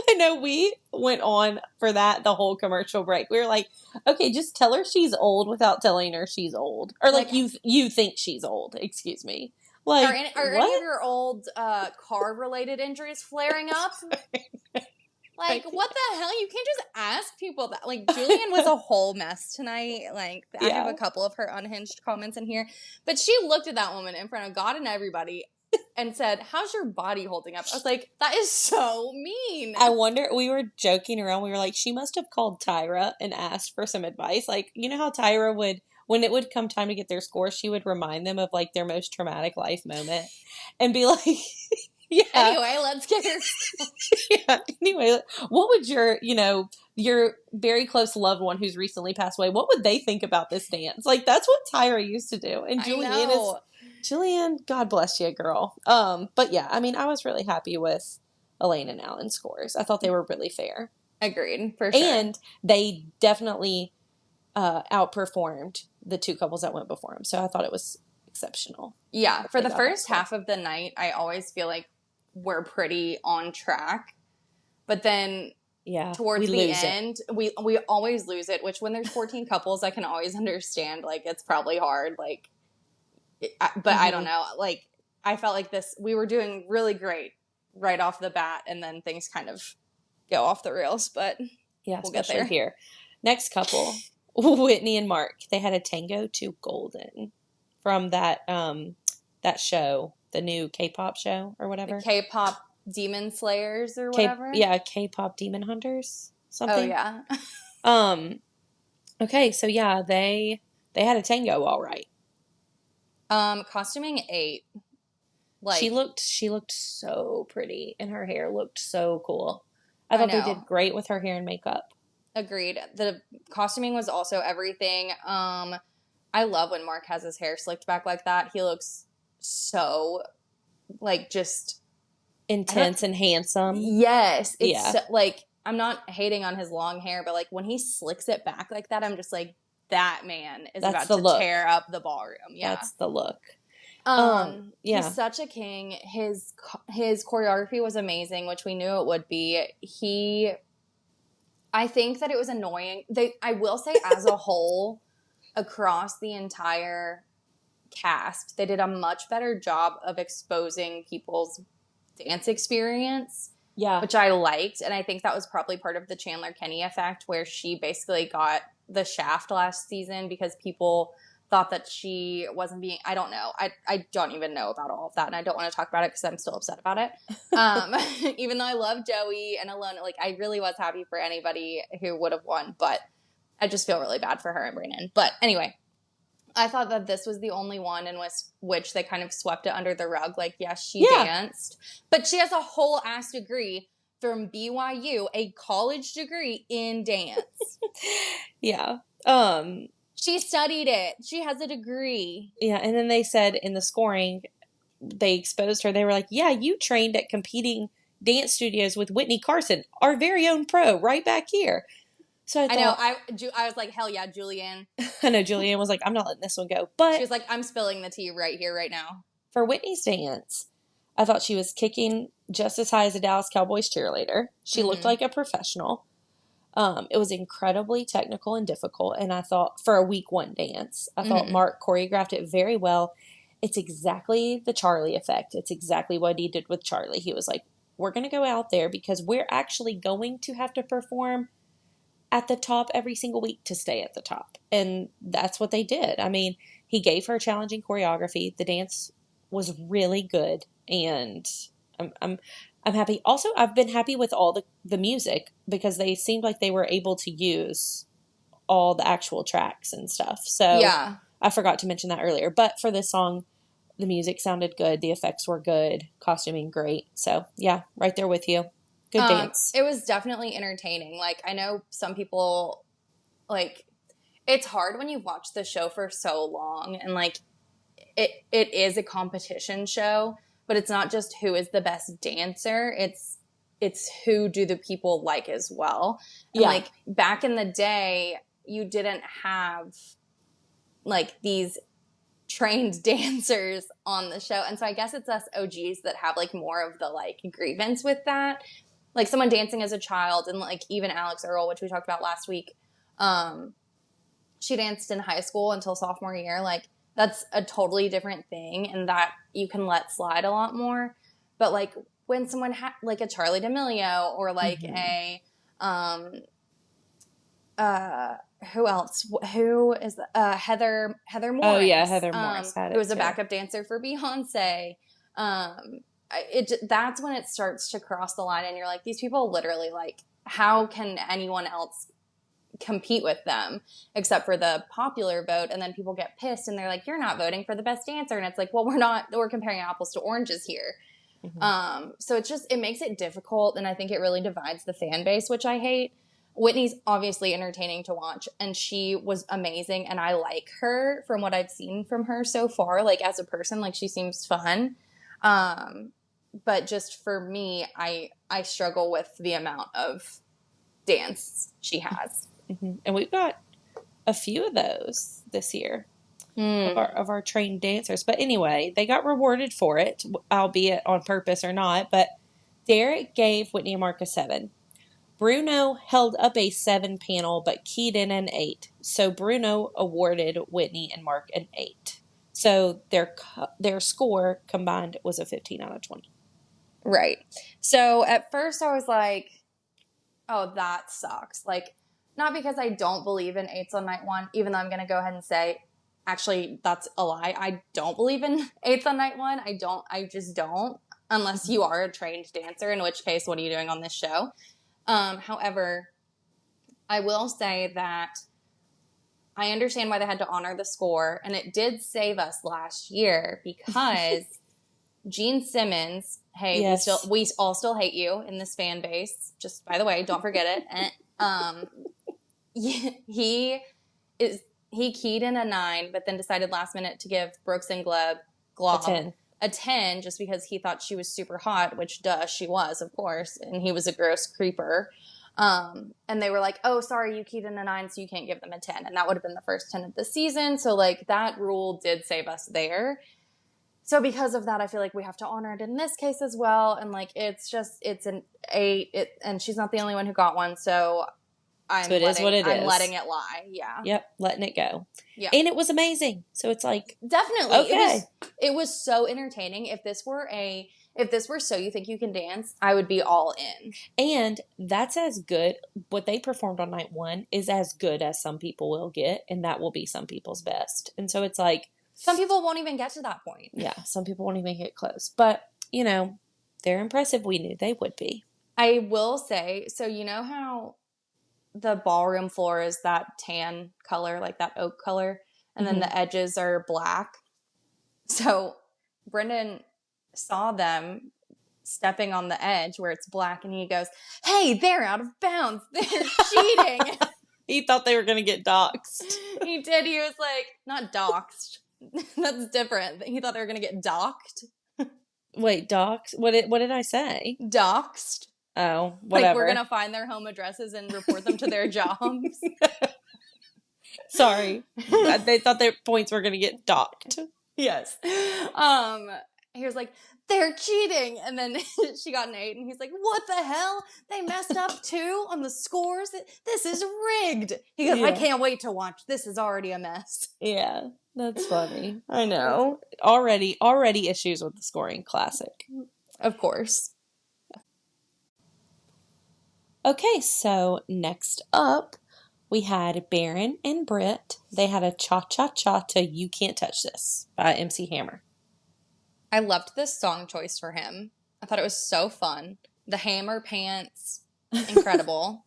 Speaker 2: I know we went on for that the whole commercial break. We were like, okay, just tell her she's old without telling her she's old. Or like you think she's old, excuse me. Like,
Speaker 1: are any of your old car-related injuries flaring up? Like, what the hell? You can't just ask people that. Like, Julian was a whole mess tonight. Like, I have a couple of her unhinged comments in here. But she looked at that woman in front of God and everybody and said, how's your body holding up? I was like, that is so mean.
Speaker 2: I wonder, we were joking around. We were like, she must have called Tyra and asked for some advice. Like, you know how Tyra would, when it would come time to get their score, she would remind them of like their most traumatic life moment and be like... Yeah.
Speaker 1: Anyway, let's get her.
Speaker 2: Yeah. Anyway, what would your very close loved one who's recently passed away, what would they think about this dance? Like, that's what Tyra used to do. And Julianne, God bless you, girl. But yeah, I mean, I was really happy with Elaine and Alan's scores. I thought they were really fair.
Speaker 1: Agreed, for sure.
Speaker 2: And they definitely outperformed the two couples that went before them. So I thought it was exceptional.
Speaker 1: Yeah, for the first half of the night, I always feel like we're pretty on track. But then towards the end, we always lose it, which when there's 14 couples, I can always understand, like, it's probably hard, like, but I don't know. Like, I felt like we were doing really great right off the bat, and then things kind of go off the rails, but we'll get there.
Speaker 2: Here. Next couple, Whitney and Mark, they had a tango to Golden from that show, the new K-pop show or whatever.
Speaker 1: The K-pop Demon Slayers or whatever.
Speaker 2: K-pop Demon Hunters, something.
Speaker 1: Oh yeah.
Speaker 2: Okay, so yeah, they had a tango, all right.
Speaker 1: Costuming 8. Like,
Speaker 2: she looked so pretty, and her hair looked so cool. I thought they did great with her hair and makeup.
Speaker 1: Agreed. The costuming was also everything. I love when Mark has his hair slicked back like that. He looks so, like, just...
Speaker 2: intense and handsome.
Speaker 1: Yes. It's so, like, I'm not hating on his long hair, but, like, when he slicks it back like that, I'm just like, that man is about to tear up the ballroom. Yeah.
Speaker 2: That's the look.
Speaker 1: He's such a king. His choreography was amazing, which we knew it would be. I think that it was annoying. I will say, as a whole, across the entire cast, they did a much better job of exposing people's dance experience, which I liked. And I think that was probably part of the Chandler Kenny effect, where she basically got the shaft last season because people thought that she wasn't being, I don't know. I don't even know about all of that, and I don't want to talk about it because I'm still upset about it. Even though I love Joey and Alona, like, I really was happy for anybody who would have won, but I just feel really bad for her and Brandon. But anyway, I thought that this was the only one in which they kind of swept it under the rug. Like, yes, she danced, but she has a whole ass degree from BYU, a college degree in dance.
Speaker 2: Yeah.
Speaker 1: She studied it. She has a degree.
Speaker 2: Yeah, and then they said in the scoring, they exposed her. They were like, yeah, you trained at competing dance studios with Whitney Carson, our very own pro, right back here. So I thought...
Speaker 1: I was like, hell yeah, Julianne.
Speaker 2: I know, Julianne was like, I'm not letting this one go. But
Speaker 1: she was like, I'm spilling the tea right here, right now.
Speaker 2: For Whitney's dance, I thought she was kicking just as high as a Dallas Cowboys cheerleader. She looked like a professional. It was incredibly technical and difficult, and I thought, for a week 1 dance, I thought Mark choreographed it very well. It's exactly the Charlie effect. It's exactly what he did with Charlie. He was like, we're going to go out there because we're actually going to have to perform at the top every single week to stay at the top. And that's what they did. I mean, he gave her challenging choreography. The dance was really good, and I'm happy. Also, I've been happy with all the music because they seemed like they were able to use all the actual tracks and stuff. So I forgot to mention that earlier. But for this song, the music sounded good. The effects were good. Costuming great. So yeah, right there with you. Good dance.
Speaker 1: It was definitely entertaining. Like, I know some people, like, it's hard when you watch the show for so long, and like it is a competition show. But it's not just who is the best dancer. It's who do the people like as well. And like, back in the day, you didn't have like these trained dancers on the show. And so I guess it's us OGs that have like more of the like grievance with that. like someone dancing as a child, and like even Alex Earl, which we talked about last week, she danced in high school until sophomore year. Like that's a totally different thing, and that you can let slide a lot more. But like when someone like a Charlie D'Amelio or like a who else? Who is Heather Morris?
Speaker 2: Oh yeah, Heather Morris had it.
Speaker 1: Who was a backup dancer for Beyonce. That's when it starts to cross the line, and you're like, these people literally, like, how can anyone else compete with them except for the popular vote? And then people get pissed and they're like, you're not voting for the best dancer. And it's like, well, we're comparing apples to oranges here. So it makes it difficult, and I think it really divides the fan base, which I hate. Whitney's obviously entertaining to watch, and she was amazing, and I like her from what I've seen from her so far. Like, as a person, like, she seems fun. But just for me, I struggle with the amount of dance she has.
Speaker 2: And we've got a few of those this year of our trained dancers. But anyway, they got rewarded for it, albeit on purpose or not. But Derek gave Whitney and Mark a 7. Bruno held up a 7 panel, but keyed in an 8. So Bruno awarded Whitney and Mark an 8. So their score combined was a 15 out of 20.
Speaker 1: Right. So at first I was like, oh, that sucks. Like, not because I don't believe in 8s on night 1, even though I'm going to go ahead and say, actually, that's a lie. I don't believe in 8s on night 1. I just don't, unless you are a trained dancer, in which case, what are you doing on this show? However, I will say that I understand why they had to honor the score, and it did save us last year because Gene Simmons, hey, yes. we all still hate you in this fan base. Just by the way, don't forget it. And he keyed in a 9, but then decided last minute to give Brooks and Glob a 10 just because he thought she was super hot, which she was, of course, and he was a gross creeper. And they were like, oh, sorry, you keyed in a 9, so you can't give them a 10. And that would have been the first 10 of the season. So like that rule did save us there. So because of that, I feel like we have to honor it in this case as well. And like, it's an 8, and she's not the only one who got one. So I'm letting it lie. Yeah.
Speaker 2: Yep. Letting it go.
Speaker 1: Yeah.
Speaker 2: And it was amazing. So it's like,
Speaker 1: definitely.
Speaker 2: Okay.
Speaker 1: It was so entertaining. If this were So You Think You Can Dance, I would be all in.
Speaker 2: And that's as good. What they performed on night 1 is as good as some people will get. And that will be some people's best. And so it's like,
Speaker 1: some people won't even get to that point.
Speaker 2: Yeah. Some people won't even get close, but you know, they're impressive. We knew they would be.
Speaker 1: I will say, so you know how the ballroom floor is that tan color, like that oak color, and then the edges are black. So Brendan saw them stepping on the edge where it's black, and he goes, hey, they're out of bounds. They're cheating.
Speaker 2: He thought they were going to get doxxed.
Speaker 1: He did. He was like, not doxxed. That's different. He thought they were going to get docked.
Speaker 2: Wait, doxxed? What did I say?
Speaker 1: Doxed.
Speaker 2: Oh, whatever.
Speaker 1: Like we're going to find their home addresses and report them to their jobs.
Speaker 2: Sorry. They thought their points were going to get docked.
Speaker 1: Yes. He was like, they're cheating. And then she got an 8, and he's like, what the hell? They messed up too on the scores? This is rigged. He goes, I can't wait to watch. This is already a mess.
Speaker 2: Yeah, that's funny. I know. Already issues with the scoring. Classic.
Speaker 1: Of course.
Speaker 2: Okay, so next up, we had Baron and Britt. They had a cha-cha-cha to You Can't Touch This by MC Hammer.
Speaker 1: I loved this song choice for him. I thought it was so fun. The hammer pants, incredible.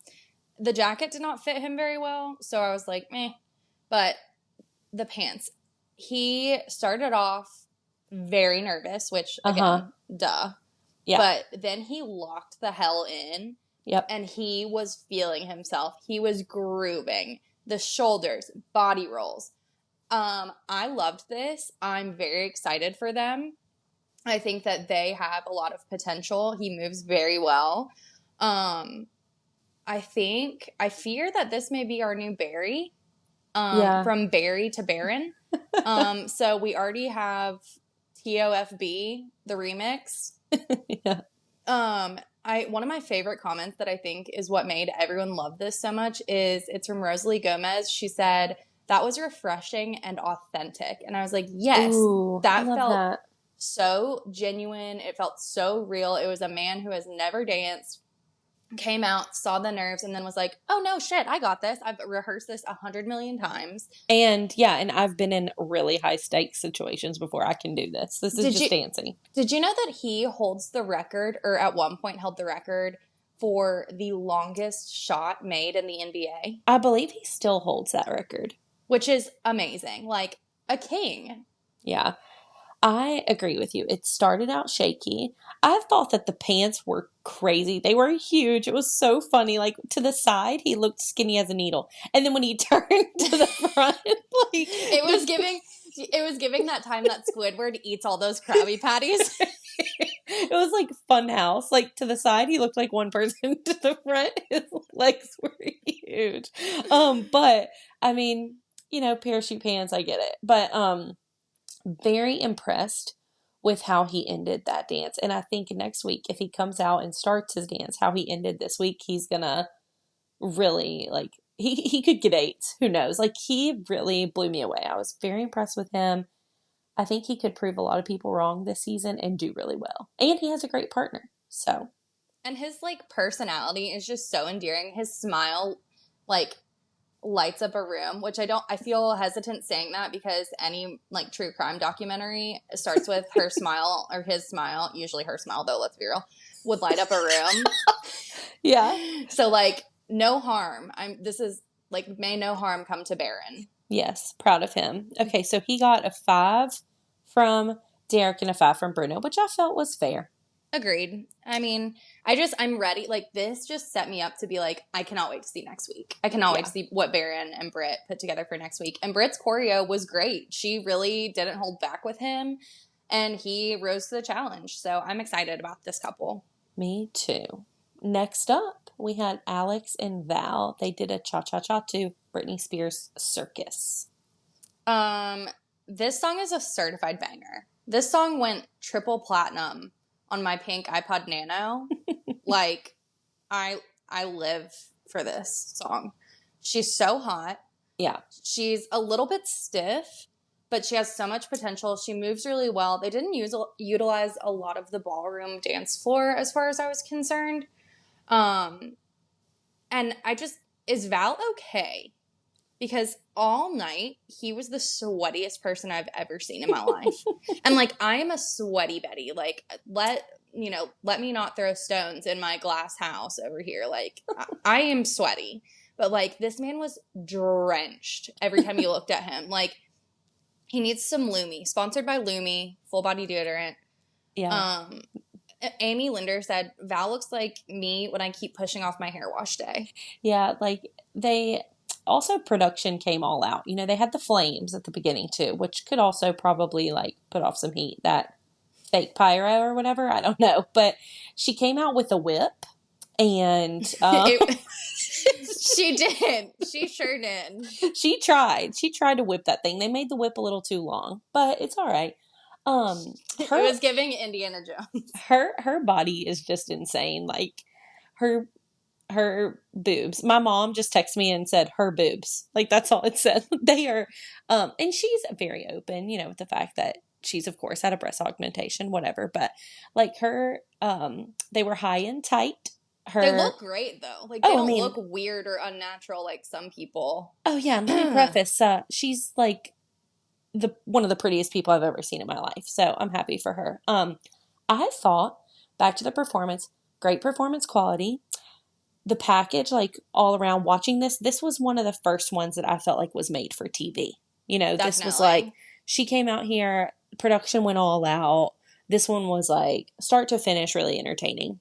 Speaker 1: The jacket did not fit him very well, so I was like, meh. But the pants. He started off very nervous, which, again, duh. Yeah. But then he locked the hell in.
Speaker 2: Yep.
Speaker 1: And he was feeling himself. He was grooving. The shoulders, body rolls. I loved this. I'm very excited for them. I think that they have a lot of potential. He moves very well. I fear that this may be our new Barry. From Barry to Baron. So we already have TOFB, the remix.
Speaker 2: Yeah.
Speaker 1: One of my favorite comments that I think is what made everyone love this so much is it's from Rosalie Gomez. She said, "That was refreshing and authentic." And I was like, yes,
Speaker 2: Ooh, I
Speaker 1: that
Speaker 2: love
Speaker 1: felt
Speaker 2: that.
Speaker 1: so genuine. It felt so real. It was a man who has never danced, came out, saw the nerves, and then was like, "Oh no, shit, I got this. I've rehearsed this 100 million times."
Speaker 2: And yeah, and I've been in really high stakes situations before. I can do this. This is
Speaker 1: Did you
Speaker 2: just dancing.
Speaker 1: did you know that he holds the record, or at one point held the record for the longest shot made in the NBA?
Speaker 2: I believe he still holds that record.
Speaker 1: Which is amazing. Like a king.
Speaker 2: Yeah. I agree with you. It started out shaky. I thought that the pants were crazy. They were huge. It was so funny. Like to the side, he looked skinny as a needle. And then when he turned to the front, like
Speaker 1: it was giving that time that Squidward eats all those Krabby Patties.
Speaker 2: it was like Funhouse. Like to the side, he looked like one person. To the front, his legs were huge. But I mean, parachute pants, I get it. But very impressed with how he ended that dance. And I think next week, if he comes out and starts his dance, how he ended this week, he's gonna really like he could get 8. Who knows? Like he really blew me away. I was very impressed with him. I think he could prove a lot of people wrong this season and do really well. And he has a great partner. So
Speaker 1: And his like personality is just so endearing. His smile like lights up a room, which I feel hesitant saying that because any like true crime documentary starts with her smile or his smile, usually her smile though, let's be real, would light up a room.
Speaker 2: yeah.
Speaker 1: So like no harm. This is like may no harm come to Baron.
Speaker 2: Yes, proud of him. Okay, so he got a 5 from Derek and a 5 from Bruno, which I felt was fair.
Speaker 1: Agreed. I mean, I'm ready. Like, this just set me up to be like, I cannot wait to see next week. I cannot wait to see what Baron and Britt put together for next week. And Britt's choreo was great. She really didn't hold back with him, and he rose to the challenge. So I'm excited about this couple.
Speaker 2: Me too. Next up, we had Alex and Val. They did a cha-cha-cha to Britney Spears' Circus.
Speaker 1: This song is a certified banger. This song went triple platinum on my pink iPod Nano. Like, I live for this song. She's so hot.
Speaker 2: Yeah.
Speaker 1: She's a little bit stiff, but she has so much potential. She moves really well. They didn't utilize a lot of the ballroom dance floor as far as I was concerned. And is Val okay? Because all night, he was the sweatiest person I've ever seen in my life. And, like, I am a sweaty Betty. Like, let me not throw stones in my glass house over here. Like, I am sweaty. But, like, this man was drenched every time you looked at him. Like, he needs some Lumi. Sponsored by Lumi, full body deodorant.
Speaker 2: Yeah.
Speaker 1: Amy Linder said, Val looks like me when I keep pushing off my hair wash day.
Speaker 2: Yeah, like, also production came all out. They had the flames at the beginning too, which could also probably like put off some heat. That fake pyro or whatever, I don't know. But she came out with a whip, and
Speaker 1: she did. She sure did.
Speaker 2: She tried to whip that thing. They made the whip a little too long, but it's all right.
Speaker 1: It was giving Indiana Jones.
Speaker 2: Her body is just insane. Like her boobs. My mom just texted me and said her boobs. Like that's all it said. They are, and she's very open, with the fact that she's of course had a breast augmentation, whatever. But like her, they were high and tight.
Speaker 1: They look great though. Like they don't look weird or unnatural like some people.
Speaker 2: Oh yeah, and let me preface. She's like one of the prettiest people I've ever seen in my life. So I'm happy for her. I thought back to the performance, great performance quality. The package, like all around watching this was one of the first ones that I felt like was made for TV.
Speaker 1: Definitely.
Speaker 2: This was like, she came out here, production went all out. This one was like start to finish really entertaining.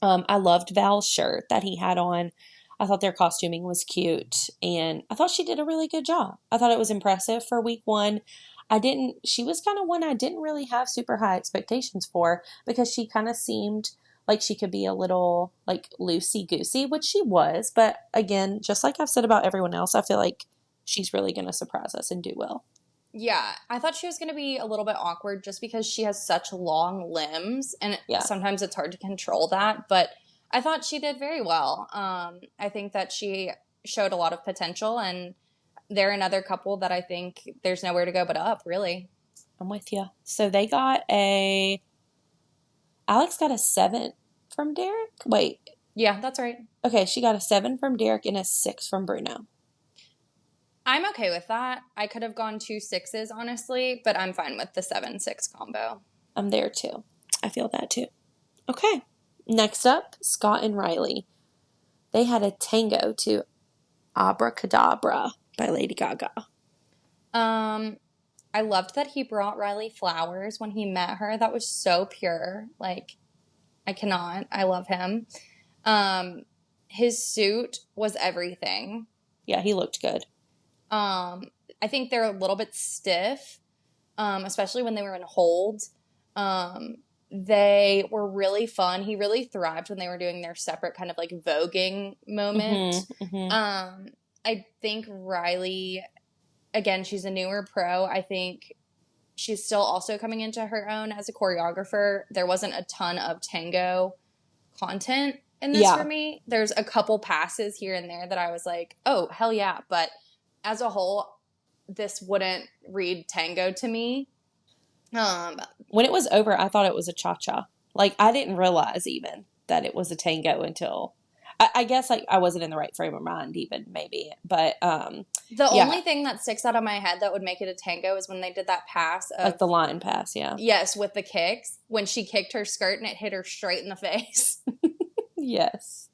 Speaker 2: I loved Val's shirt that he had on. I thought their costuming was cute, and I thought she did a really good job. I thought it was impressive for week 1. She was kind of one I didn't really have super high expectations for because she kind of seemed like she could be a little like loosey-goosey, which she was. But again, just like I've said about everyone else, I feel like she's really going to surprise us and do well.
Speaker 1: Yeah, I thought she was going to be a little bit awkward just because she has such long limbs, and
Speaker 2: Yeah.
Speaker 1: sometimes it's hard to control that. But I thought she did very well. I think that she showed a lot of potential, and they're another couple that I think there's nowhere to go but up, really.
Speaker 2: I'm with you. So they got Alex got a 7 from Derek? Wait.
Speaker 1: Yeah, that's right.
Speaker 2: Okay, she got a 7 from Derek and a 6 from Bruno.
Speaker 1: I'm okay with that. I could have gone 2 6s, honestly, but I'm fine with the 7 6 combo.
Speaker 2: I'm there too. I feel that too. Okay. Next up, Scott and Riley. They had a tango to Abracadabra by Lady Gaga.
Speaker 1: I loved that he brought Riley flowers when he met her. That was so pure. Like, I cannot. I love him. His suit was everything.
Speaker 2: Yeah, he looked good.
Speaker 1: I think they're a little bit stiff, especially when they were in hold. They were really fun. He really thrived when they were doing their separate kind of like voguing moment. I think Riley, again, she's a newer pro. I think she's still also coming into her own as a choreographer. There wasn't a ton of tango content in this for me. There's a couple passes here and there that I was like, oh, hell yeah. But as a whole, this wouldn't read tango to me.
Speaker 2: When it was over, I thought it was a cha-cha. Like, I didn't realize even that it was a tango until... I guess like I wasn't in the right frame of mind even, maybe. But
Speaker 1: the only thing that sticks out of my head that would make it a tango is when they did that pass of,
Speaker 2: like the line pass, yeah.
Speaker 1: Yes, with the kicks. When she kicked her skirt and it hit her straight in the face.
Speaker 2: Yes.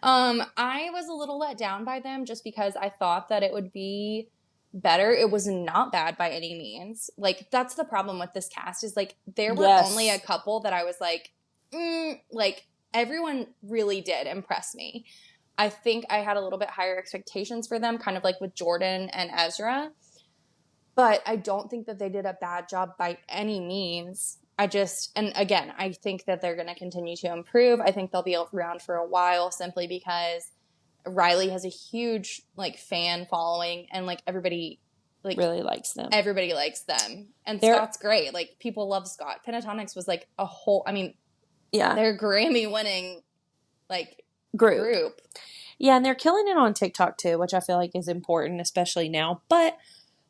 Speaker 1: I was a little let down by them just because I thought that it would be better. It was not bad by any means. Like, that's the problem with this cast is like there were only a couple that I was like, like everyone really did impress me. I think I had a little bit higher expectations for them, kind of like with Jordan and Ezra. But I don't think that they did a bad job by any means. And again, I think that they're going to continue to improve. I think they'll be around for a while simply because Riley has a huge, like, fan following and, like, everybody, like,
Speaker 2: really likes them.
Speaker 1: Everybody likes them. And Scott's great. Like, people love Scott. Pentatonics was, like, a whole, I mean, they're Grammy-winning, like, group.
Speaker 2: Yeah, and they're killing it on TikTok, too, which I feel like is important, especially now. But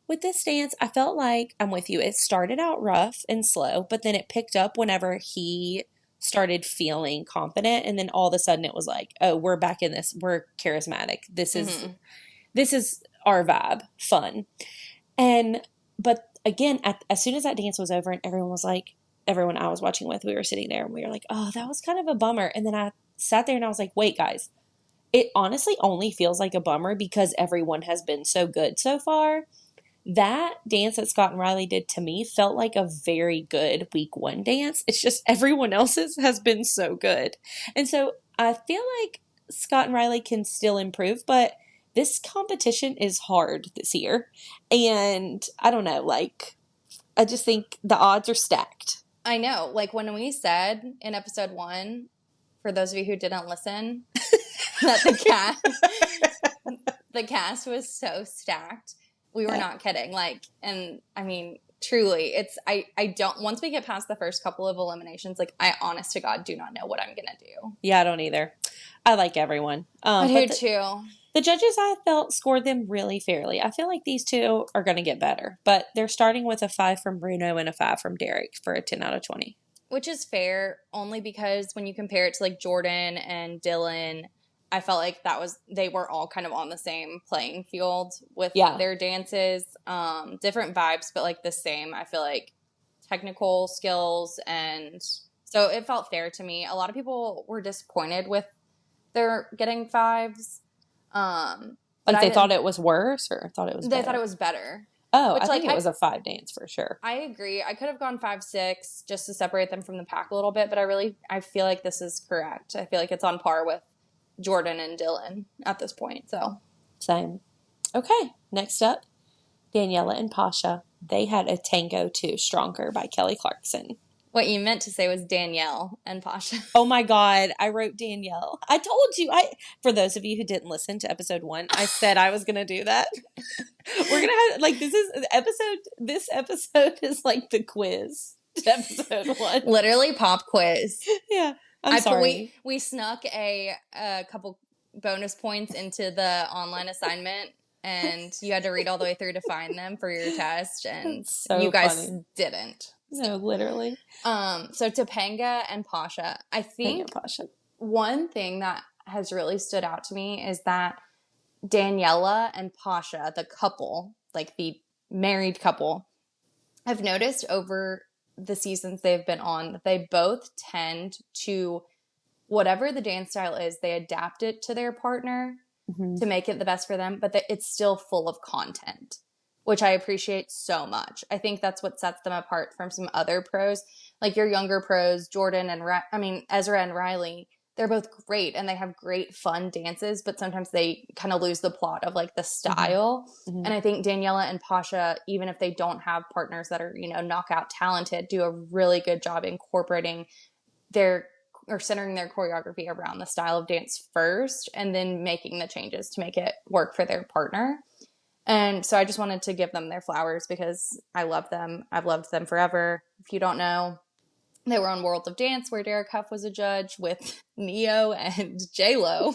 Speaker 2: with this dance, I felt like, I'm with you, it started out rough and slow, but then it picked up whenever he started feeling confident, and then all of a sudden it was like, oh, we're back in this. We're charismatic. This is our vibe. Fun. But again, as soon as that dance was over and everyone I was watching with, we were sitting there and we were like, oh, that was kind of a bummer. And then I sat there and I was like, wait, guys, it honestly only feels like a bummer because everyone has been so good so far. That dance that Scott and Riley did to me felt like a very good week 1 dance. It's just everyone else's has been so good. And so I feel like Scott and Riley can still improve, but this competition is hard this year. And I don't know, like, I just think the odds are stacked.
Speaker 1: I know. Like, when we said in episode 1, for those of you who didn't listen, that the cast was so stacked. We were not kidding. Like, and I mean, truly, I don't, once we get past the first couple of eliminations, like, I honest to God do not know what I'm going to do.
Speaker 2: Yeah, I don't either. I like everyone.
Speaker 1: I do too.
Speaker 2: The judges, I felt, scored them really fairly. I feel like these two are going to get better, but they're starting with a 5 from Bruno and a 5 from Derek for a 10 out of 20.
Speaker 1: Which is fair, only because when you compare it to like Jordan and Dylan, I felt like they were all kind of on the same playing field with their dances. Different vibes, but like the same, I feel like, technical skills. And so it felt fair to me. A lot of people were disappointed with their getting 5s.
Speaker 2: Like they thought it was worse or thought it was better?
Speaker 1: They thought it was better.
Speaker 2: Oh, I think it was a 5 dance for sure.
Speaker 1: I agree. I could have gone 5 6 just to separate them from the pack a little bit, but I feel like this is correct. I feel like it's on par with Jordan and Dylan at this point. So
Speaker 2: same. Okay, next up, Daniela and Pasha. They had a tango to Stronger by Kelly Clarkson.
Speaker 1: What you meant to say was Danielle and Pasha.
Speaker 2: Oh my God, I wrote Danielle. I told you, for those of you who didn't listen to episode 1, I said I was going to do that. We're going to have, like, this episode is like the quiz to episode 1.
Speaker 1: Literally pop quiz.
Speaker 2: Yeah, I'm sorry.
Speaker 1: We snuck a couple bonus points into the online assignment, and you had to read all the way through to find them for your test, and
Speaker 2: so
Speaker 1: you guys
Speaker 2: funny.
Speaker 1: didn't.
Speaker 2: No, literally.
Speaker 1: So Topanga and Pasha, I think one thing that has really stood out to me is that Daniela and Pasha, the couple, like the married couple, I've noticed over the seasons they've been on that they both tend to, whatever the dance style is, they adapt it to their partner to make it the best for them, but it's still full of content, which I appreciate so much. I think that's what sets them apart from some other pros. Like your younger pros, Jordan and Ezra and Riley, they're both great and they have great fun dances, but sometimes they kind of lose the plot of like the style. And I think Daniela and Pasha, even if they don't have partners that are, knockout talented, do a really good job incorporating centering their choreography around the style of dance first and then making the changes to make it work for their partner. And so I just wanted to give them their flowers because I love them. I've loved them forever. If you don't know, they were on World of Dance where Derek Huff was a judge with Neo and J-Lo.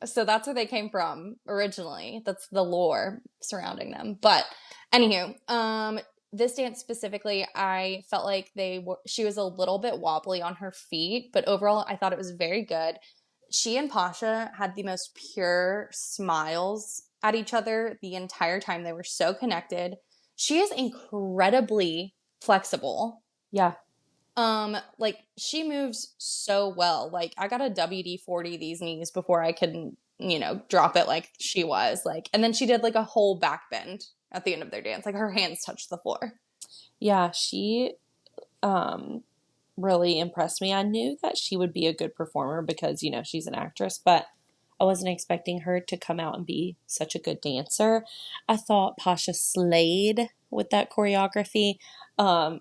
Speaker 1: So that's where they came from originally. That's the lore surrounding them. But anywho, this dance specifically, I felt like she was a little bit wobbly on her feet, but overall I thought it was very good. She and Pasha had the most pure smiles at each other the entire time. They were so connected. She is incredibly flexible.
Speaker 2: Yeah.
Speaker 1: Like she moves so well. Like I got a WD-40 these knees before I could, drop it like she was. Like, and then she did like a whole back bend at the end of their dance. Like her hands touched the floor.
Speaker 2: Yeah, she really impressed me. I knew that she would be a good performer because, she's an actress, but I wasn't expecting her to come out and be such a good dancer. I thought Pasha slayed with that choreography. Another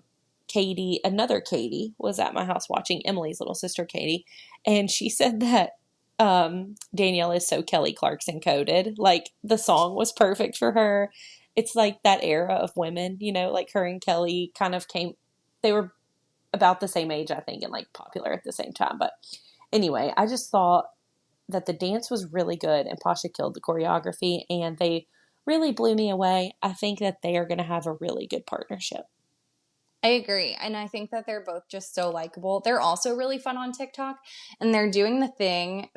Speaker 2: Katie, was at my house watching, Emily's little sister Katie, and she said that Danielle is so Kelly Clarkson coded. Like the song was perfect for her. It's like that era of women, like her and Kelly kind of they were about the same age, I think, and like popular at the same time. But anyway, I just thought that the dance was really good and Pasha killed the choreography and they really blew me away. I think that they are going to have a really good partnership.
Speaker 1: I agree. And I think that they're both just so likable. They're also really fun on TikTok. And they're doing the thing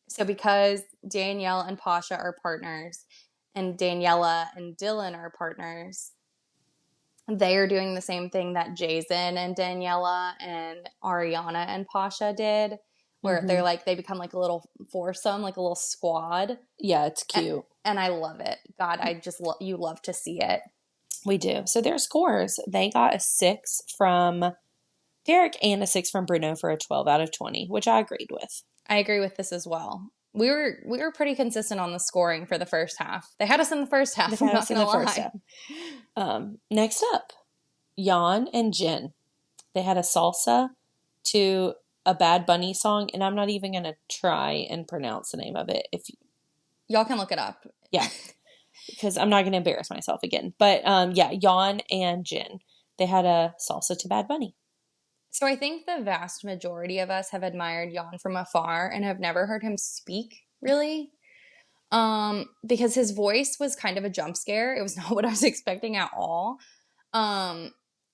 Speaker 1: so because Danielle and Pasha are partners and Daniela and Dylan are partners, they are doing the same thing that Jason and Daniela and Ariana and Pasha did, where they're like, they become like a little foursome, like a little squad.
Speaker 2: Yeah, it's cute.
Speaker 1: And I love it. God, I just you love to see it.
Speaker 2: We do. So their scores, they got a 6 from Derek and a 6 from Bruno for a 12 out of 20, which I agreed with.
Speaker 1: I agree with this as well. We were pretty consistent on the scoring for the first half. They had us in the first half. I'm not going to
Speaker 2: lie. Next up, Jan and Jen. They had a salsa to a Bad Bunny song, and I'm not even going to try and pronounce the name of it.
Speaker 1: Y'all can look it up.
Speaker 2: Yeah. Because I'm not going to embarrass myself again. But Jan and Jen, they had a salsa to Bad Bunny.
Speaker 1: So I think the vast majority of us have admired Jan from afar and have never heard him speak, really. Because his voice was kind of a jump scare. It was not what I was expecting at all.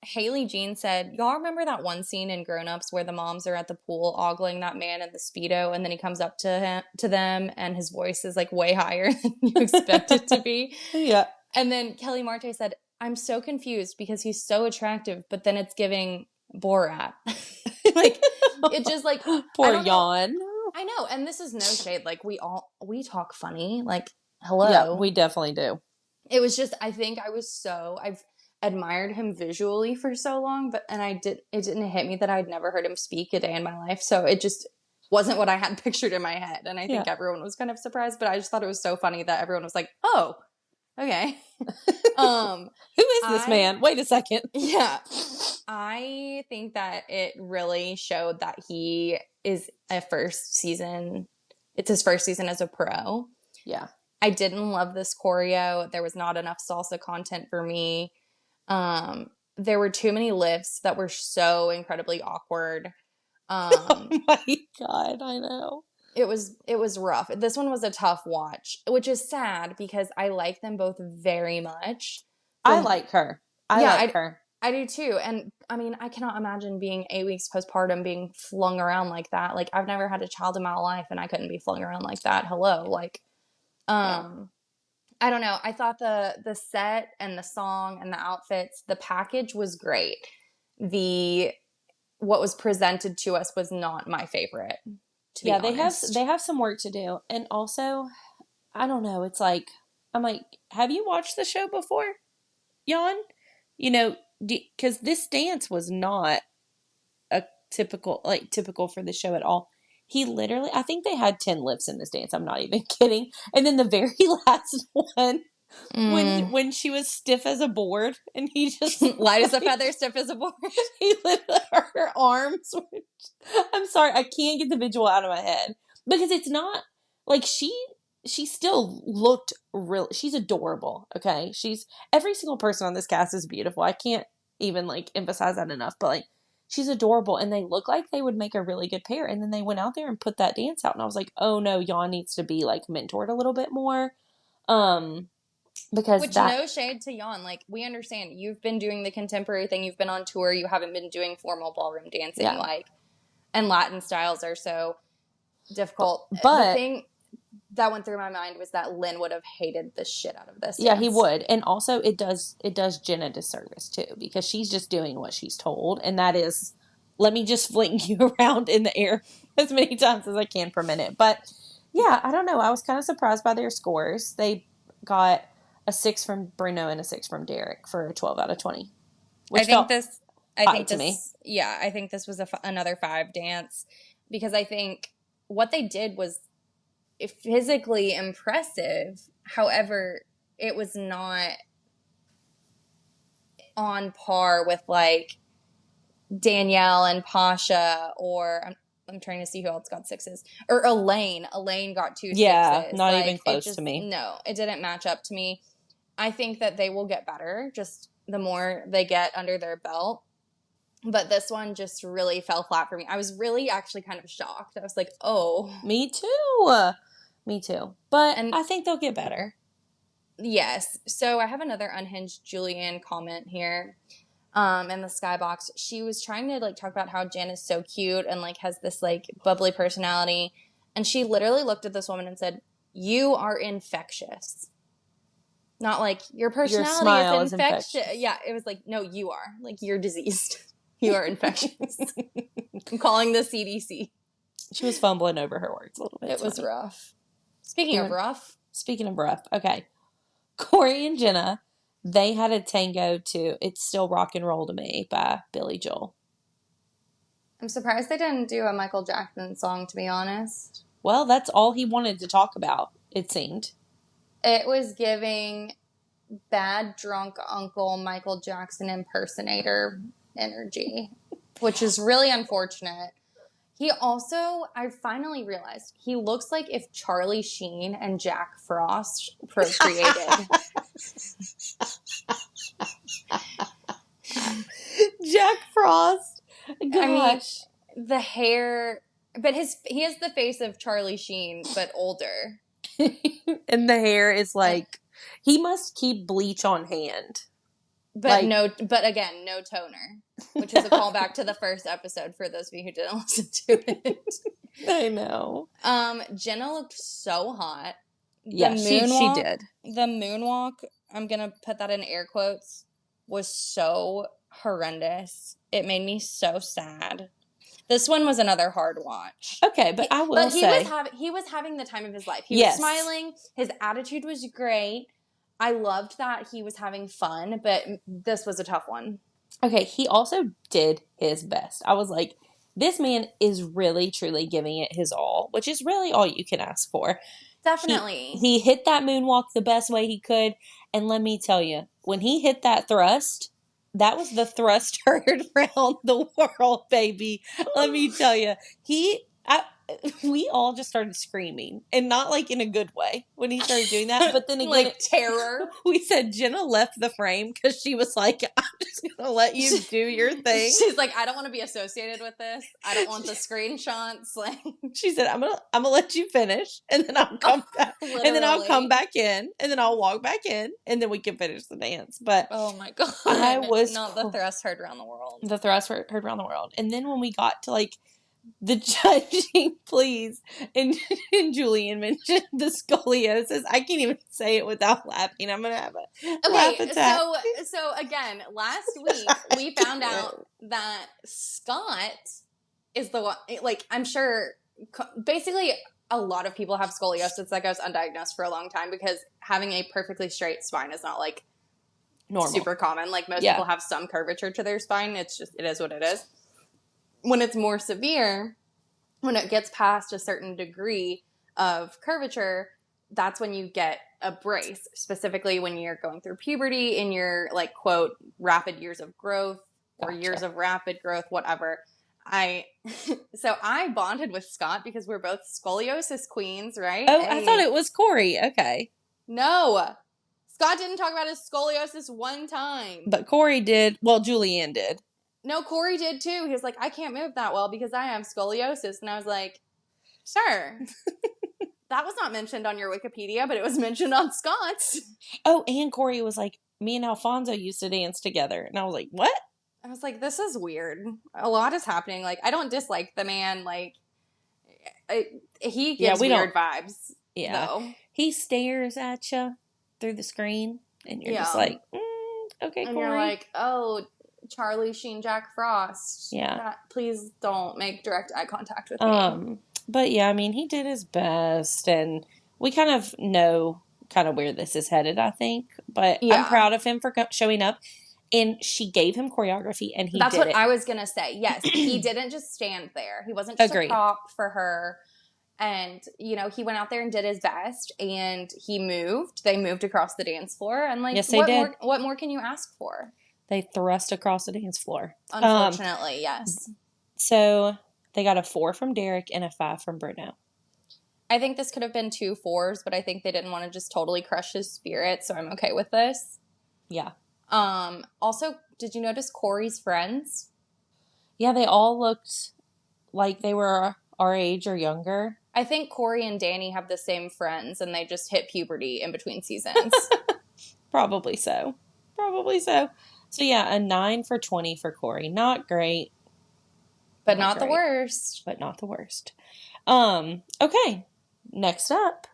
Speaker 1: Haley Jean said, y'all remember that one scene in Grown Ups where the moms are at the pool ogling that man in the Speedo and then he comes up to them and his voice is like way higher than you expect it to be?
Speaker 2: Yeah.
Speaker 1: And then Kelly Marte said, I'm so confused because he's so attractive, but then it's giving Borat. Like, it just like...
Speaker 2: Poor Jan.
Speaker 1: I know, and this is no shade. Like, we talk funny. Like, hello.
Speaker 2: Yeah, we definitely do.
Speaker 1: It was just, I think I've admired him visually for so long, it didn't hit me that I'd never heard him speak a day in my life. So it just wasn't what I had pictured in my head. And I think everyone was kind of surprised, but I just thought it was so funny that everyone was like, oh, Okay.
Speaker 2: Who is this man? Wait a second.
Speaker 1: Yeah. I think that it really showed that he is it's his first season as a pro.
Speaker 2: Yeah.
Speaker 1: I didn't love this choreo. There was not enough salsa content for me. There were too many lifts that were so incredibly awkward.
Speaker 2: Oh my God, I know.
Speaker 1: It was rough. This one was a tough watch, which is sad because I like them both very much.
Speaker 2: I like her. I like her.
Speaker 1: I do too. And I mean, I cannot imagine being 8 weeks postpartum being flung around like that. Like, I've never had a child in my life and I couldn't be flung around like that. Hello. Like, I don't know. I thought the set and the song and the outfits, the package was great. What was presented to us was not my favorite.
Speaker 2: Yeah, they have some work to do. And also, I don't know, it's like, I'm like, have you watched the show before, Jan? You know, because this dance was not a typical for the show at all. He literally, I think they had 10 lifts in this dance. I'm not even kidding. And then the very last one, when she was stiff as a board, and he just
Speaker 1: light as a feather, stiff as a board.
Speaker 2: He literally, her arms. I'm sorry, I can't get the visual out of my head because it's not like she still looked real. She's adorable. Okay, every single person on this cast is beautiful. I can't even like emphasize that enough. But like, she's adorable, and they look like they would make a really good pair. And then they went out there and put that dance out, and I was like, oh no, Jan needs to be like mentored a little bit more. Because
Speaker 1: no shade to Jan. Like, we understand you've been doing the contemporary thing. You've been on tour. You haven't been doing formal ballroom dancing. Yeah. Like, and Latin styles are so difficult. But the thing that went through my mind was that Lynn would have hated the shit out of this.
Speaker 2: Yeah, dance. He would. And also it does Jen a disservice too, because she's just doing what she's told. And that is, let me just fling you around in the air as many times as I can per minute. But yeah, I don't know. I was kind of surprised by their scores. They got a 6 from Bruno and a 6 from Derek for a 12 out of 20.
Speaker 1: I think this was another 5 dance, because I think what they did was physically impressive. However, it was not on par with like Danielle and Pasha, or I'm trying to see who else got 6s. Or Elaine. Elaine got 2 6s.
Speaker 2: Yeah, not like, even close to me.
Speaker 1: No, it didn't match up to me. I think that they will get better just the more they get under their belt. But this one just really fell flat for me. I was really actually kind of shocked. I was like, oh.
Speaker 2: Me too. But I think they'll get better.
Speaker 1: Yes. So I have another unhinged Julianne comment here. In the skybox, she was trying to like talk about how Jen is so cute and like has this like bubbly personality, and she literally looked at this woman and said, "You are infectious." Not like your personality is infectious. Yeah, it was like, no, you are. Like, you're diseased. You are infectious. I'm calling the CDC.
Speaker 2: She was fumbling over her words a little bit.
Speaker 1: It was rough. Speaking of rough,
Speaker 2: okay. Corey and Jenna, they had a tango to It's Still Rock and Roll to Me by Billy Joel.
Speaker 1: I'm surprised they didn't do a Michael Jackson song, to be honest.
Speaker 2: Well, that's all he wanted to talk about, it seemed.
Speaker 1: It was giving bad drunk uncle Michael Jackson impersonator energy, which is really unfortunate. He also, I finally realized, he looks like if Charlie Sheen and Jack Frost procreated.
Speaker 2: Jack Frost. Gosh.
Speaker 1: I mean, the hair, but he has the face of Charlie Sheen, but older.
Speaker 2: And the hair is like, he must keep bleach on hand.
Speaker 1: But like, again, no toner, which is a callback to the first episode for those of you who didn't listen to it.
Speaker 2: I know.
Speaker 1: Jenna looked so hot.
Speaker 2: Yeah, she did.
Speaker 1: The moonwalk, I'm going to put that in air quotes, was so horrendous. It made me so sad. This one was another hard watch.
Speaker 2: Okay, but I will say...
Speaker 1: he was having the time of his life. He was smiling. His attitude was great. I loved that he was having fun, but this was a tough one.
Speaker 2: Okay, he also did his best. I was like, this man is really, truly giving it his all, which is really all you can ask for.
Speaker 1: Definitely.
Speaker 2: He hit that moonwalk the best way he could. And let me tell you, when he hit that thrust, that was the thrust heard around the world, baby. Let me tell you, we all just started screaming, and not like in a good way when he started doing that. But then again,
Speaker 1: like terror.
Speaker 2: We said Jenna left the frame because she was like, "I'm just gonna let you do your thing."
Speaker 1: She's like, "I don't want to be associated with this. I don't want the screenshots." Like
Speaker 2: she said, "I'm gonna let you finish, and then I'll come back, and then I'll come back in, and then I'll walk back in, and then we can finish the dance." But
Speaker 1: oh my god,
Speaker 2: I was
Speaker 1: not the thrust heard around the world.
Speaker 2: The thrust heard around the world, and then when we got to like the judging, please, and Julian mentioned the scoliosis. I can't even say it without laughing. I'm gonna have a laugh attack.
Speaker 1: So again, last week we found out that Scott is the one. Like, I'm sure, basically, a lot of people have scoliosis that goes undiagnosed for a long time because having a perfectly straight spine is not like normal, super common. Like most people have some curvature to their spine. It is what it is. When it's more severe, when it gets past a certain degree of curvature, that's when you get a brace, specifically when you're going through puberty in your, like, quote, rapid years of growth or years of rapid growth, whatever. So I bonded with Scott because we're both scoliosis queens, right?
Speaker 2: Oh, I thought it was Corey. Okay.
Speaker 1: No. Scott didn't talk about his scoliosis one time.
Speaker 2: But Corey did. Well, Julianne did.
Speaker 1: No, Corey did too. He was like, I can't move that well because I have scoliosis. And I was like, sure. That was not mentioned on your Wikipedia, but it was mentioned on Scott's.
Speaker 2: Oh, and Corey was like, me and Alfonso used to dance together. And I was like, what?
Speaker 1: I was like, this is weird. A lot is happening. Like, I don't dislike the man. Like, he gives weird vibes.
Speaker 2: Yeah. Though. He stares at you through the screen. And you're just like, okay,
Speaker 1: and
Speaker 2: Corey.
Speaker 1: You're like, oh, Charlie Sheen, Jack Frost.
Speaker 2: Yeah.
Speaker 1: Please don't make direct eye contact with me.
Speaker 2: But yeah, I mean, he did his best, and we kind of know kind of where this is headed, I think. But I'm proud of him for showing up. And she gave him choreography, and he did it.
Speaker 1: That's what I was going to say. Yes, he didn't just stand there. He wasn't just a prop for her. And, he went out there and did his best, and he moved. They moved across the dance floor. And, like,
Speaker 2: yes, they did.
Speaker 1: What more can you ask for?
Speaker 2: They thrust across the dance floor.
Speaker 1: Unfortunately, yes.
Speaker 2: So they got a 4 from Derek and a 5 from Bruno.
Speaker 1: I think this could have been 2 4s, but I think they didn't want to just totally crush his spirit, so I'm okay with this.
Speaker 2: Yeah.
Speaker 1: Also, did you notice Corey's friends?
Speaker 2: Yeah, they all looked like they were our age or younger.
Speaker 1: I think Corey and Danny have the same friends, and they just hit puberty in between seasons.
Speaker 2: Probably so. So yeah, a 9 for 20 for Corey. Not great.
Speaker 1: But not the worst.
Speaker 2: Okay. Next up,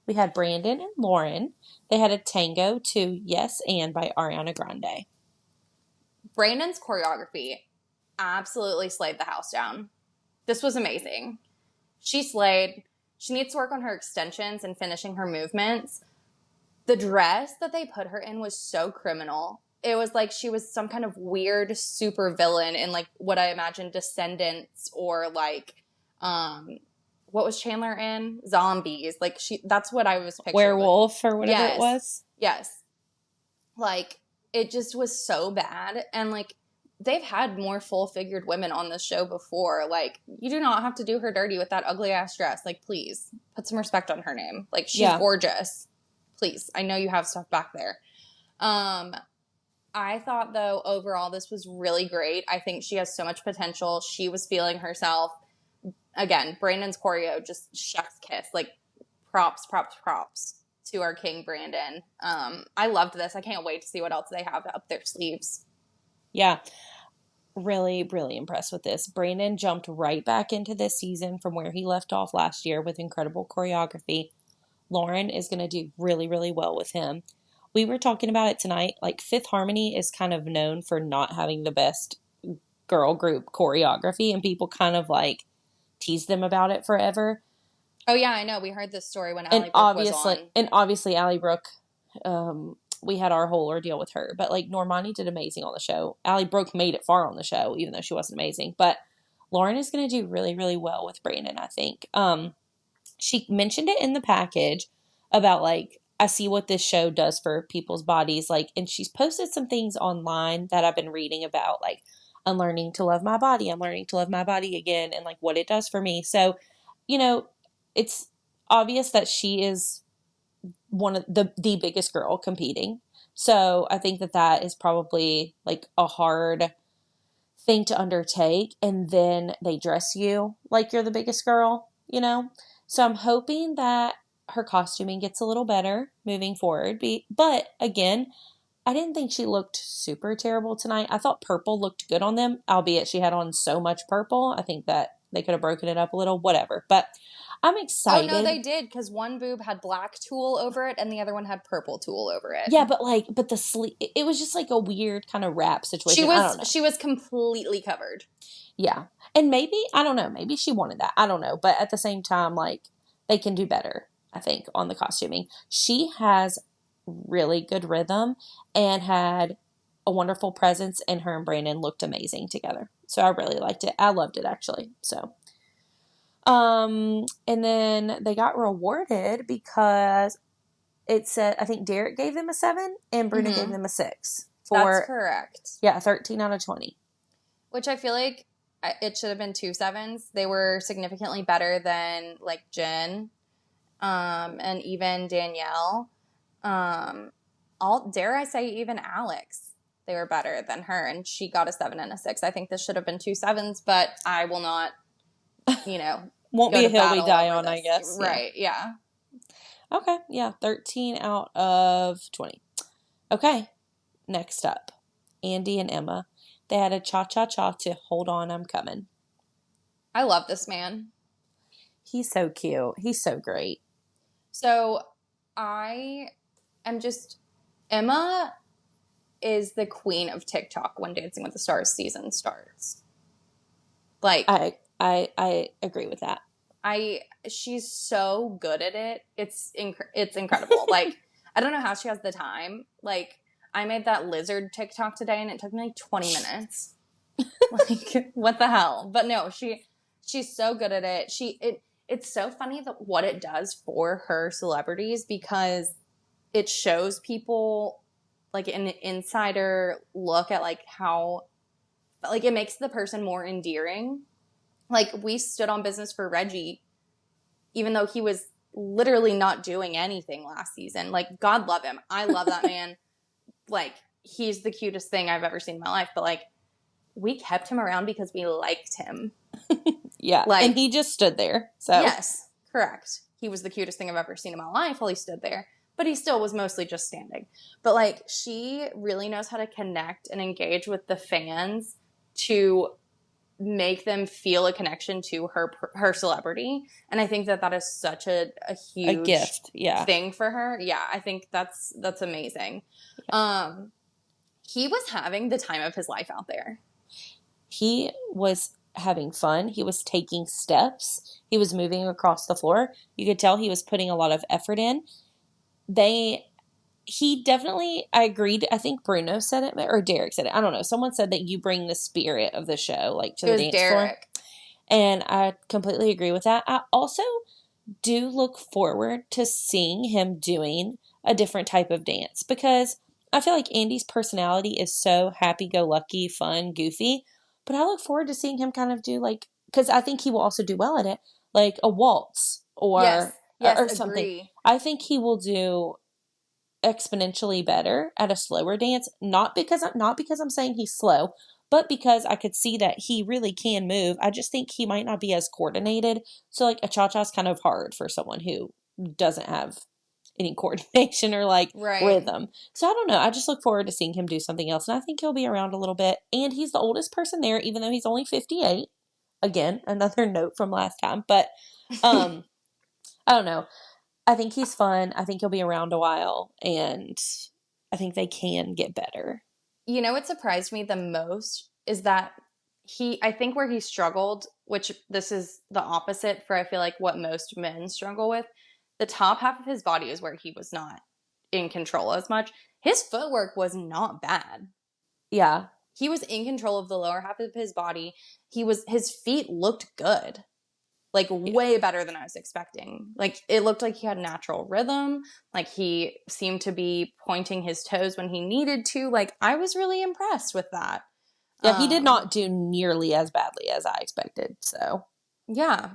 Speaker 2: we had Brandon and Lauren. They had a tango to Yes and by Ariana Grande.
Speaker 1: Brandon's choreography absolutely slayed the house down. This was amazing. She slayed. She needs to work on her extensions and finishing her movements. The dress that they put her in was so criminal. It was like she was some kind of weird super villain in, like, what I imagine Descendants or, like, what was Chandler in? Zombies. Like, that's what I was picturing.
Speaker 2: Werewolf or whatever it was.
Speaker 1: Yes. Like, it just was so bad. And, like, they've had more full-figured women on this show before. Like, you do not have to do her dirty with that ugly-ass dress. Like, please, put some respect on her name. Like, she's gorgeous. Please. I know you have stuff back there. I thought, though, overall, this was really great. I think she has so much potential. She was feeling herself. Again, Brandon's choreo, just chef's kiss. Like, props to our king, Brandon. I loved this. I can't wait to see what else they have up their sleeves.
Speaker 2: Yeah. Really, really impressed with this. Brandon jumped right back into this season from where he left off last year with incredible choreography. Lauren is going to do really, really well with him. We were talking about it tonight. Like, Fifth Harmony is kind of known for not having the best girl group choreography, and people kind of, like, tease them about it forever.
Speaker 1: Oh, yeah, I know. We heard this story when Allie Brooke was on.
Speaker 2: And obviously, Allie Brooke, we had our whole ordeal with her. But, like, Normani did amazing on the show. Allie Brooke made it far on the show, even though she wasn't amazing. But Lauren is going to do really, really well with Brandon, I think. she mentioned it in the package about like, I see what this show does for people's bodies. Like, and she's posted some things online that I've been reading about, like, I'm learning to love my body. I'm learning to love my body again and like what it does for me. So, you know, it's obvious that she is one of the biggest girl competing. So I think that that is probably like a hard thing to undertake, and then they dress you like you're the biggest girl, you know? So I'm hoping that her costuming gets a little better moving forward. But again, I didn't think she looked super terrible tonight. I thought purple looked good on them, albeit she had on so much purple. I think that they could have broken it up a little, whatever. But I'm
Speaker 1: Oh no,
Speaker 2: excited.
Speaker 1: they did, because one boob had black tulle over it and the other one had purple tulle over it.
Speaker 2: Yeah, but the sleeve, it was just like a weird kind of wrap situation. I don't know.
Speaker 1: She was completely covered.
Speaker 2: Yeah. And maybe, I don't know, maybe she wanted that. I don't know. But at the same time, like, they can do better, I think, on the costuming. She has really good rhythm and had a wonderful presence, and her and Brandon looked amazing together. So I really liked it. I loved it, actually. So, and then they got rewarded because it said, I think Derek gave them a 7 and Bruno gave them a 6.
Speaker 1: That's correct.
Speaker 2: Yeah, 13 out of 20.
Speaker 1: Which I feel like it should have been 2 7s. They were significantly better than like Jen, and even Danielle. Dare I say, even Alex. They were better than her, and she got a 7 and a 6. I think this should have been 2 7s, but I will not,
Speaker 2: won't be a hill we die on, I guess.
Speaker 1: Right, yeah.
Speaker 2: Okay, yeah, 13 out of 20. Okay, next up, Andy and Emma. They had a cha-cha-cha to Hold On, I'm Coming.
Speaker 1: I love this man.
Speaker 2: He's so cute. He's so great.
Speaker 1: So I am just, Emma is the queen of TikTok when Dancing with the Stars season starts. Like,
Speaker 2: I agree with that.
Speaker 1: She's so good at it. It's incredible. Like, I don't know how she has the time. Like, I made that lizard TikTok today and it took me like 20 minutes. Like, what the hell? But no, she's so good at it. It's so funny that what it does for her celebrities, because it shows people like an insider look at like how, like, it makes the person more endearing. Like, we stood on business for Reggie, even though he was literally not doing anything last season. Like, God love him. I love that man. Like, he's the cutest thing I've ever seen in my life. But, like, we kept him around because we liked him.
Speaker 2: Yeah, like, and he just stood there. So
Speaker 1: yes, correct. He was the cutest thing I've ever seen in my life while he stood there. But he still was mostly just standing. But, like, she really knows how to connect and engage with the fans to make them feel a connection to her celebrity. And I think that is such a huge
Speaker 2: gift,
Speaker 1: thing for her. Yeah, I think that's amazing. Yeah. He was having the time of his life out there.
Speaker 2: He was having fun. He was taking steps. He was moving across the floor. You could tell he was putting a lot of effort in. He definitely, I agreed. I think Bruno said it, or Derek said it. I don't know. Someone said that you bring the spirit of the show, like, to the dance floor. And I completely agree with that. I also do look forward to seeing him doing a different type of dance, because I feel like Andy's personality is so happy-go-lucky, fun, goofy. But I look forward to seeing him kind of do, like, because I think he will also do well at it, like a waltz or something.
Speaker 1: Agree.
Speaker 2: I think he will do exponentially better at a slower dance, not because I'm saying he's slow, but because I could see that he really can move. I just think he might not be as coordinated. So, like, a cha-cha is kind of hard for someone who doesn't have any coordination or like rhythm. So I don't know. I just look forward to seeing him do something else, and I think he'll be around a little bit. And he's the oldest person there, even though he's only 58. Again, another note from last time, but I don't know. I think he's fun. I think he'll be around a while, and I think they can get better.
Speaker 1: You know what surprised me the most is that I think where he struggled, which this is the opposite for, I feel like, what most men struggle with, the top half of his body is where he was not in control as much. His footwork was not bad.
Speaker 2: Yeah.
Speaker 1: He was in control of the lower half of his body. His feet looked good. like way better than I was expecting. Like it looked like he had natural rhythm. Like he seemed to be pointing his toes when he needed to. Like I was really impressed with that.
Speaker 2: Yeah, he did not do nearly as badly as I expected, so.
Speaker 1: Yeah.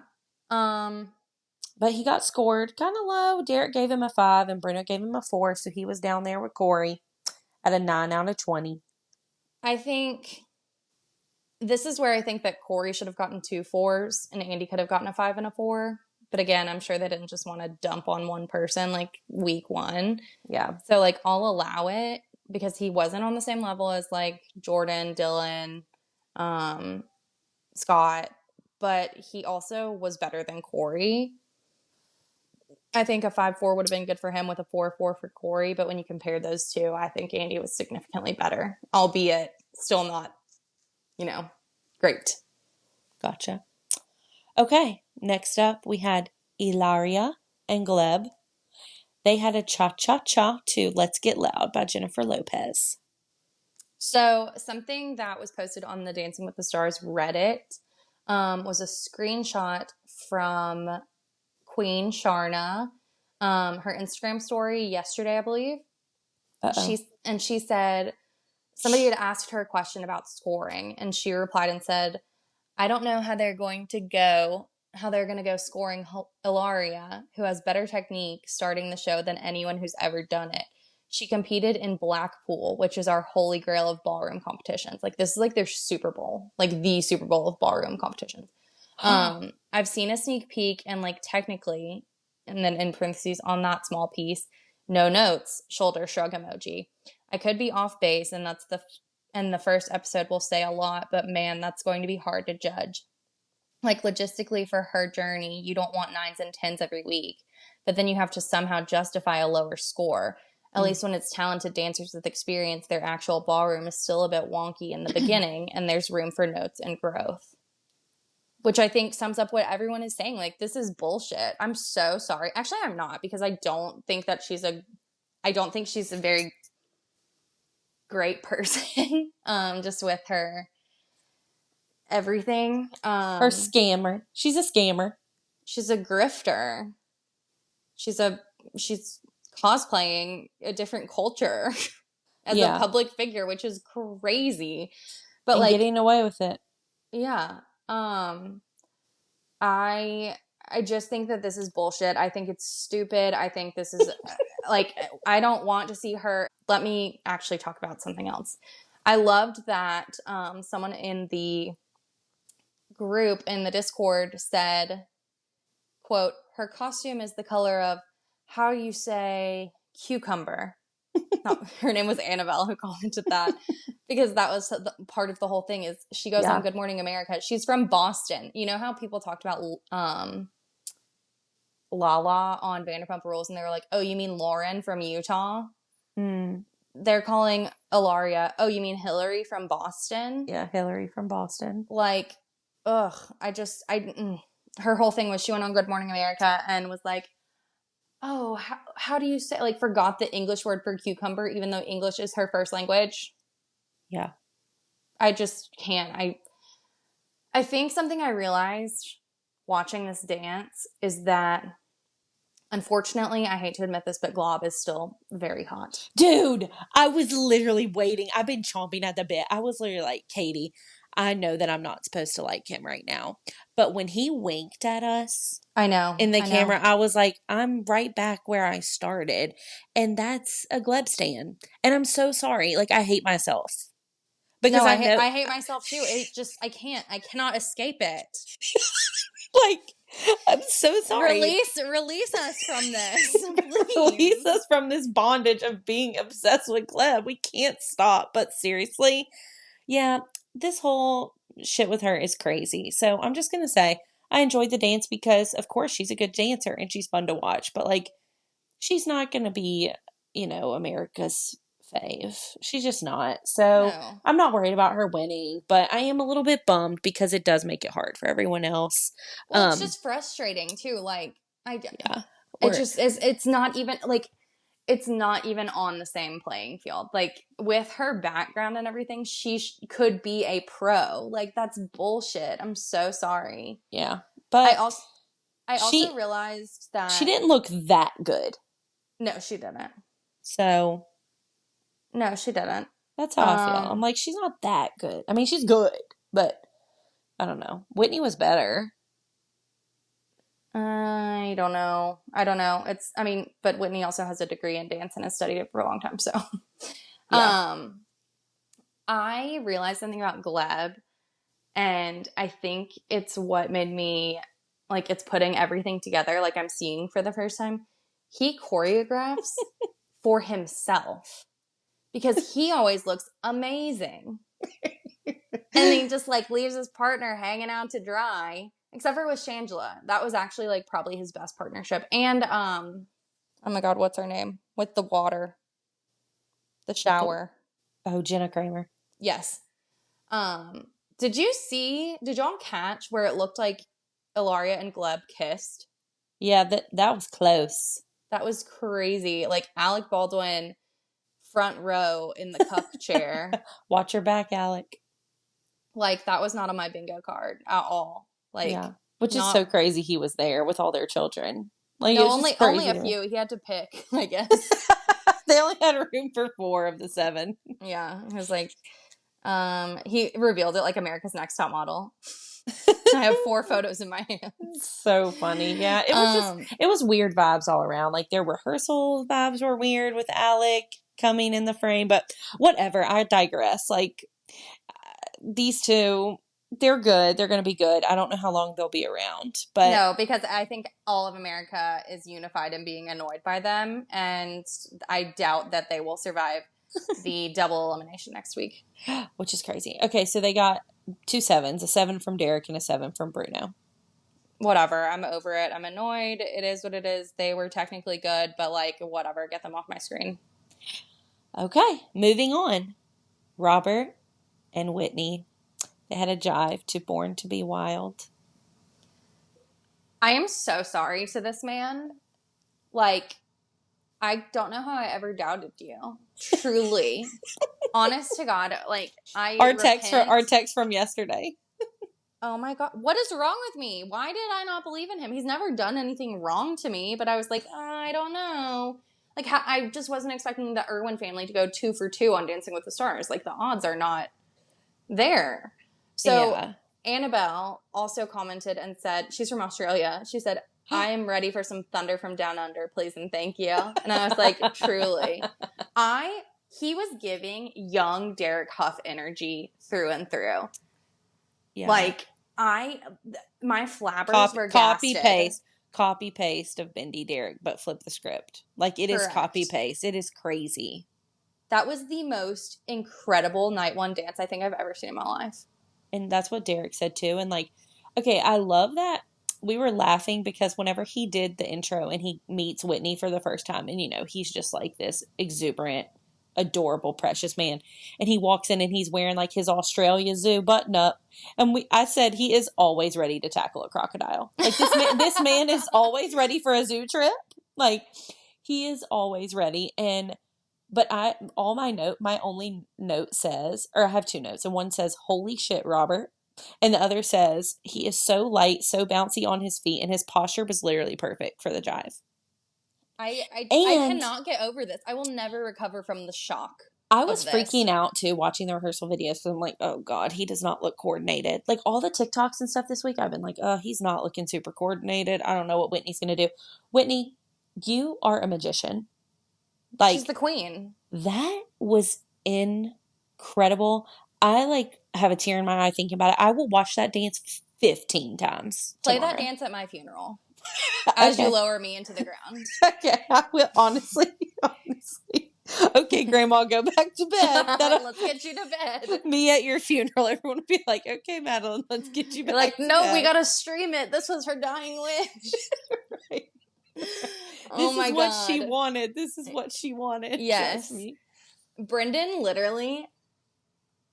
Speaker 2: But he got scored kind of low. Derek gave him a 5 and Bruno gave him a 4, so he was down there with Corey at a 9 out of 20.
Speaker 1: I think this is where I think that Corey should have gotten 2 4s and Andy could have gotten a 5 and a 4. But again, I'm sure they didn't just want to dump on one person like week 1.
Speaker 2: Yeah.
Speaker 1: So like I'll allow it because he wasn't on the same level as like Jordan, Dylan, Scott, but he also was better than Corey. I think a 5-4 would have been good for him with a 4-4 for Corey, but when you compare those two, I think Andy was significantly better, albeit still not, great.
Speaker 2: Gotcha. Okay, next up we had Ilaria and Gleb. They had a cha-cha-cha to Let's Get Loud by Jennifer Lopez.
Speaker 1: So something that was posted on the Dancing with the Stars Reddit was a screenshot from Queen Sharna, her Instagram story yesterday, I believe. She said somebody had asked her a question about scoring, and she replied and said, "I don't know how they're going to go scoring Ilaria, who has better technique starting the show than anyone who's ever done it. She competed in Blackpool, which is our holy grail of ballroom competitions. Like this is like their Super Bowl, like the Super Bowl of ballroom competitions." I've seen a sneak peek and like technically, and then in parentheses on that small piece, no notes, shoulder shrug emoji. I could be off base and the first episode will say a lot, but man, that's going to be hard to judge. Like logistically for her journey, you don't want 9s and 10s every week, but then you have to somehow justify a lower score. At least when it's talented dancers with experience, their actual ballroom is still a bit wonky in the beginning and there's room for notes and growth. Which I think sums up what everyone is saying. Like, this is bullshit. I'm so sorry. Actually, I'm not, because I don't think she's a very great person. Just with her everything.
Speaker 2: Her scammer. She's a scammer.
Speaker 1: She's a grifter. She's cosplaying a different culture as a public figure, which is crazy. But
Speaker 2: and getting away with it.
Speaker 1: Yeah. I just think that this is bullshit. I think it's stupid. I think this is like, I don't want to see her. Let me actually talk about something else. I loved that someone in the group in the Discord said, quote, "Her costume is the color of, how you say, cucumber." No, her name was Annabelle who commented that, because that was part of the whole thing. Is she goes on Good Morning America. She's from Boston. You know how people talked about Lala on Vanderpump Rules, and they were like, "Oh, you mean Lauren from Utah?" They're calling Ilaria, "Oh, you mean Hillary from Boston?"
Speaker 2: Yeah, Hillary from Boston.
Speaker 1: Like, ugh. Her whole thing was she went on Good Morning America and was like, "Oh, how do you say," like, forgot the English word for cucumber, even though English is her first language.
Speaker 2: Yeah.
Speaker 1: I just can't. I think something I realized watching this dance is that, unfortunately, I hate to admit this, but Glob is still very hot.
Speaker 2: Dude, I was literally waiting. I've been chomping at the bit. I was literally like, Katie, I know that I'm not supposed to like him right now. But when he winked at us,
Speaker 1: I know,
Speaker 2: in the camera, I was like, I'm right back where I started. And that's a Gleb stan. And I'm so sorry. Like, I hate myself.
Speaker 1: Because I hate myself too. I cannot escape it.
Speaker 2: Like, I'm so sorry.
Speaker 1: Release us from this. Please.
Speaker 2: Release us from this bondage of being obsessed with Gleb. We can't stop. But seriously, yeah, this whole shit with her is crazy. So I'm just going to say, I enjoyed the dance because, of course, she's a good dancer and she's fun to watch. But, like, she's not going to be, America's fave. She's just not. So
Speaker 1: No.
Speaker 2: I'm not worried about her winning. But I am a little bit bummed because it does make it hard for everyone else.
Speaker 1: Well, it's just frustrating, too. Like, it's not even, like, it's not even on the same playing field. Like, with her background and everything, she could be a pro. Like, that's bullshit. I'm so sorry.
Speaker 2: Yeah. But
Speaker 1: I also realized that
Speaker 2: she didn't look that good.
Speaker 1: No, she didn't.
Speaker 2: So
Speaker 1: no, she didn't.
Speaker 2: That's how I feel. I'm like, she's not that good. I mean, she's good, but I don't know. Whitney was better.
Speaker 1: I don't know. But Whitney also has a degree in dance and has studied it for a long time. So,
Speaker 2: Yeah.
Speaker 1: I realized something about Gleb, and I think it's what made me, like, it's putting everything together, like I'm seeing for the first time. He choreographs for himself because he always looks amazing. And he just, like, leaves his partner hanging out to dry. Except for with Shangela. That was actually, like, probably his best partnership. And, oh my God, what's her name? With the water. The shower.
Speaker 2: Jenna Kramer.
Speaker 1: Yes. Did y'all catch where it looked like Ilaria and Gleb kissed?
Speaker 2: Yeah, that was close.
Speaker 1: That was crazy. Like, Alec Baldwin, front row in the cup chair.
Speaker 2: Watch your back, Alec.
Speaker 1: Like, that was not on my bingo card at all. Like,
Speaker 2: yeah. Which is so crazy he was there with all their children. Like,
Speaker 1: no, only a few. He had to pick, I guess.
Speaker 2: They only had room for 4 of the 7.
Speaker 1: Yeah. It was like, he revealed it like America's Next Top Model. I have 4 photos in my hands.
Speaker 2: So funny. Yeah. It was it was weird vibes all around. Like, their rehearsal vibes were weird with Alec coming in the frame, but whatever. I digress. Like, these two, they're good. They're going to be good. I don't know how long they'll be around, but
Speaker 1: no, because I think all of America is unified in being annoyed by them, and I doubt that they will survive the double elimination next week.
Speaker 2: Which is crazy. Okay, so they got 2 7s, a 7 from Derek and a 7 from Bruno.
Speaker 1: Whatever. I'm over it. I'm annoyed. It is what it is. They were technically good, but, like, whatever. Get them off my screen.
Speaker 2: Okay, moving on. Robert and Whitney, they had a jive to Born to Be Wild.
Speaker 1: I am so sorry to this man. Like, I don't know how I ever doubted you. Truly. Honest to God. Like,
Speaker 2: Our text from yesterday.
Speaker 1: Oh my God. What is wrong with me? Why did I not believe in him? He's never done anything wrong to me, but I was like, I don't know. Like, I just wasn't expecting the Irwin family to go 2 for 2 on Dancing with the Stars. Like, the odds are not there. So, yeah. Annabelle also commented and said, she's from Australia. She said, I am ready for some thunder from down under, please and thank you. And I was like, truly. He was giving young Derek Huff energy through and through. Yeah. Like, my flabbers were gasted.
Speaker 2: Copy paste of Bendy Derek, but flip the script. Like, it Correct. Is copy paste. It is crazy.
Speaker 1: That was the most incredible night 1 dance I think I've ever seen in my life.
Speaker 2: And that's what Derek said too. And, like, okay, I love that. We were laughing because whenever he did the intro and he meets Whitney for the first time, and, you know, he's just like this exuberant, adorable, precious man. And he walks in and he's wearing, like, his Australia Zoo button up. And I said he is always ready to tackle a crocodile. Like, this man is always ready for a zoo trip. Like, he is always ready. But my only note says, or I have 2 notes, and one says, holy shit, Robert. And the other says, he is so light, so bouncy on his feet, and his posture was literally perfect for the jive.
Speaker 1: I cannot get over this. I will never recover from the shock.
Speaker 2: I was freaking out too watching the rehearsal videos. So I'm like, oh God, he does not look coordinated. Like, all the TikToks and stuff this week, I've been like, oh, he's not looking super coordinated. I don't know what Whitney's going to do. Whitney, you are a magician. Like,
Speaker 1: she's the queen.
Speaker 2: That was incredible. I, like, have a tear in my eye thinking about it. I will watch that dance 15 times.
Speaker 1: Play that dance at my funeral. As you lower me into the ground.
Speaker 2: Okay, I will honestly. Okay, Grandma, go back to bed.
Speaker 1: Let's get you to bed.
Speaker 2: Me at your funeral, everyone will be like, okay, Madeline, let's get you back.
Speaker 1: Like, no, we gotta stream it. This was her dying wish.
Speaker 2: Right. Oh my God. This is what she wanted. This is what she wanted.
Speaker 1: Yes. Brendan literally,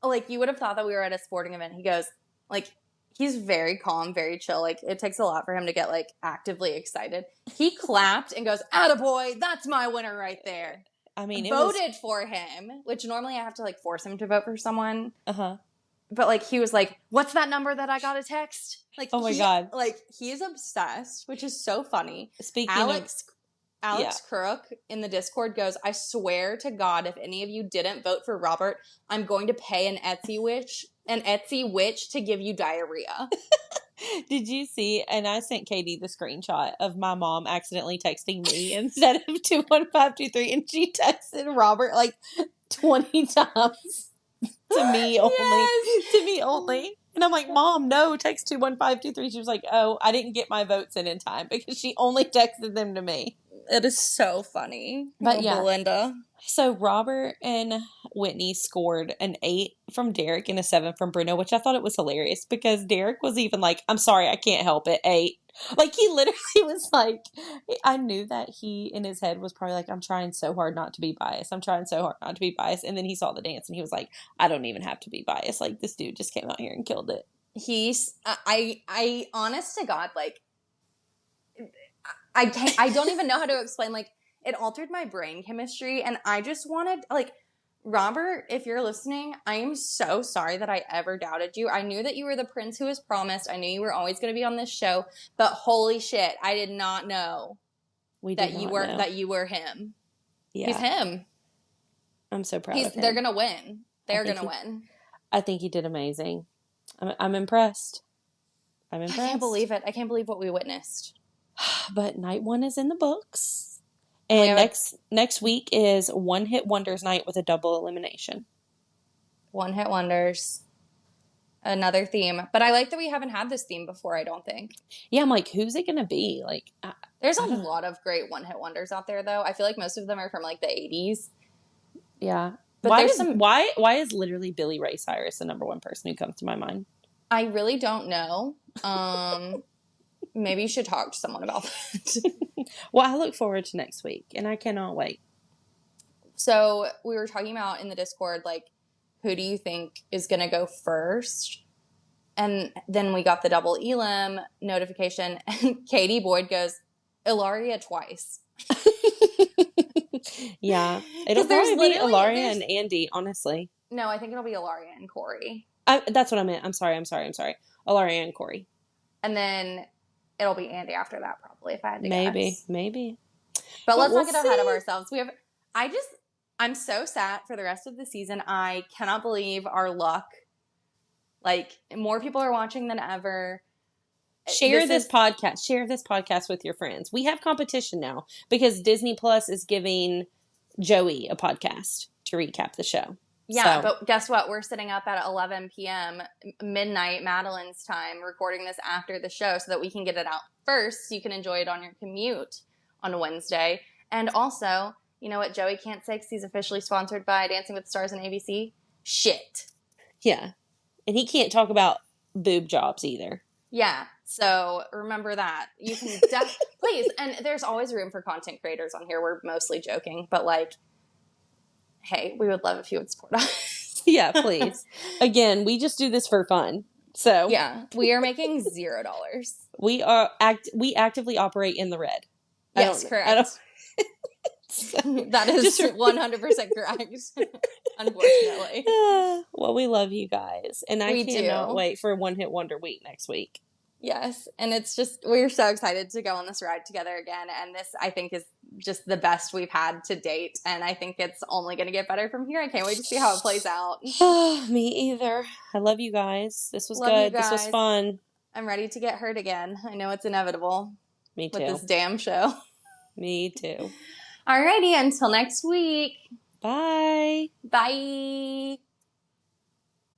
Speaker 1: like, you would have thought that we were at a sporting event. He goes, like, he's very calm, very chill. Like, it takes a lot for him to get, like, actively excited. He clapped and goes, attaboy, that's my winner right there.
Speaker 2: I mean,
Speaker 1: voted for him, which normally I have to, like, force him to vote for someone.
Speaker 2: Uh-huh.
Speaker 1: But, like, he was like, what's that number that I got a text? Like,
Speaker 2: oh my God.
Speaker 1: Like, he's obsessed, which is so funny.
Speaker 2: Speaking
Speaker 1: Alex
Speaker 2: yeah.
Speaker 1: Crook in the Discord goes, I swear to God, if any of you didn't vote for Robert, I'm going to pay an Etsy witch to give you diarrhea.
Speaker 2: Did you see? And I sent Katie the screenshot of my mom accidentally texting me instead of 21523, and she texted Robert like 20 times to me only.
Speaker 1: Yes.
Speaker 2: To me only. And I'm like, Mom, no, text 21523. She was like, oh, I didn't get my votes in time because she only texted them to me.
Speaker 1: It is so funny.
Speaker 2: But yeah.
Speaker 1: Belinda.
Speaker 2: So Robert and Whitney scored an 8 from Derek and a 7 from Bruno, which I thought it was hilarious because Derek was even like, I'm sorry, I can't help it, 8. Like, he literally was like, I knew that he in his head was probably like, I'm trying so hard not to be biased. I'm trying so hard not to be biased. And then he saw the dance and he was like, I don't even have to be biased. Like, this dude just came out here and killed it.
Speaker 1: I honest to God, like, I don't even know how to explain, like, it altered my brain chemistry, and I just wanted, like, Robert, if you're listening, I am so sorry that I ever doubted you. I knew that you were the prince who was promised. I knew you were always going to be on this show, but holy shit, I did not know that you were him. Yeah. He's him.
Speaker 2: I'm so proud of him.
Speaker 1: They're going to win. They're going to win.
Speaker 2: I think he did amazing. I'm impressed. I'm impressed.
Speaker 1: I can't believe it. I can't believe what we witnessed.
Speaker 2: But night 1 is in the books. And next week is One Hit Wonders night with a double elimination.
Speaker 1: One Hit Wonders. Another theme. But I like that we haven't had this theme before, I don't think.
Speaker 2: Yeah, I'm like, who's it going to be? Like,
Speaker 1: there's a lot of great One Hit Wonders out there, though. I feel like most of them are from, like, the 80s.
Speaker 2: Yeah.
Speaker 1: But
Speaker 2: why is literally Billy Ray Cyrus the number one person who comes to my mind?
Speaker 1: I really don't know. Maybe you should talk to someone about that.
Speaker 2: Well, I look forward to next week, and I cannot wait.
Speaker 1: So we were talking about in the Discord, like, who do you think is going to go first? And then we got the double elim notification, and Katie Boyd goes, Ilaria twice.
Speaker 2: Yeah. It'll probably be Ilaria and Andy, honestly.
Speaker 1: No, I think it'll be Ilaria and Corey.
Speaker 2: That's what I meant. I'm sorry. Ilaria and Corey.
Speaker 1: And then it'll be Andy after that, probably, if I had to guess.
Speaker 2: Maybe.
Speaker 1: But let's not get ahead of ourselves. I'm so sad for the rest of the season. I cannot believe our luck. Like, more people are watching than ever.
Speaker 2: Share this podcast with your friends. We have competition now because Disney Plus is giving Joey a podcast to recap the show.
Speaker 1: Yeah, but guess what? We're sitting up at 11 p.m. midnight Madeline's time recording this after the show so that we can get it out first so you can enjoy it on your commute on Wednesday. And also, you know what Joey can't say because he's officially sponsored by Dancing with the Stars and ABC? Shit.
Speaker 2: Yeah. And he can't talk about boob jobs either.
Speaker 1: Yeah. So remember that. You can please. And there's always room for content creators on here. We're mostly joking, but like, hey, we would love if you would support us.
Speaker 2: Yeah, please. Again, we just do this for fun. So
Speaker 1: yeah, we are making $0.
Speaker 2: We actively operate in the red.
Speaker 1: Yes, correct. That is just 100% correct. Unfortunately.
Speaker 2: Well, we love you guys, and I cannot wait for One Hit Wonder Week next week.
Speaker 1: Yes, and it's just, we're so excited to go on this ride together again, and this, I think, is just the best we've had to date, and I think it's only going to get better from here. I can't wait to see how it plays out.
Speaker 2: Me either. I love you guys. This was good. This was fun.
Speaker 1: I'm ready to get hurt again. I know it's inevitable.
Speaker 2: Me too.
Speaker 1: With this damn show.
Speaker 2: Me too.
Speaker 1: Alrighty, until next week.
Speaker 2: Bye.
Speaker 1: Bye.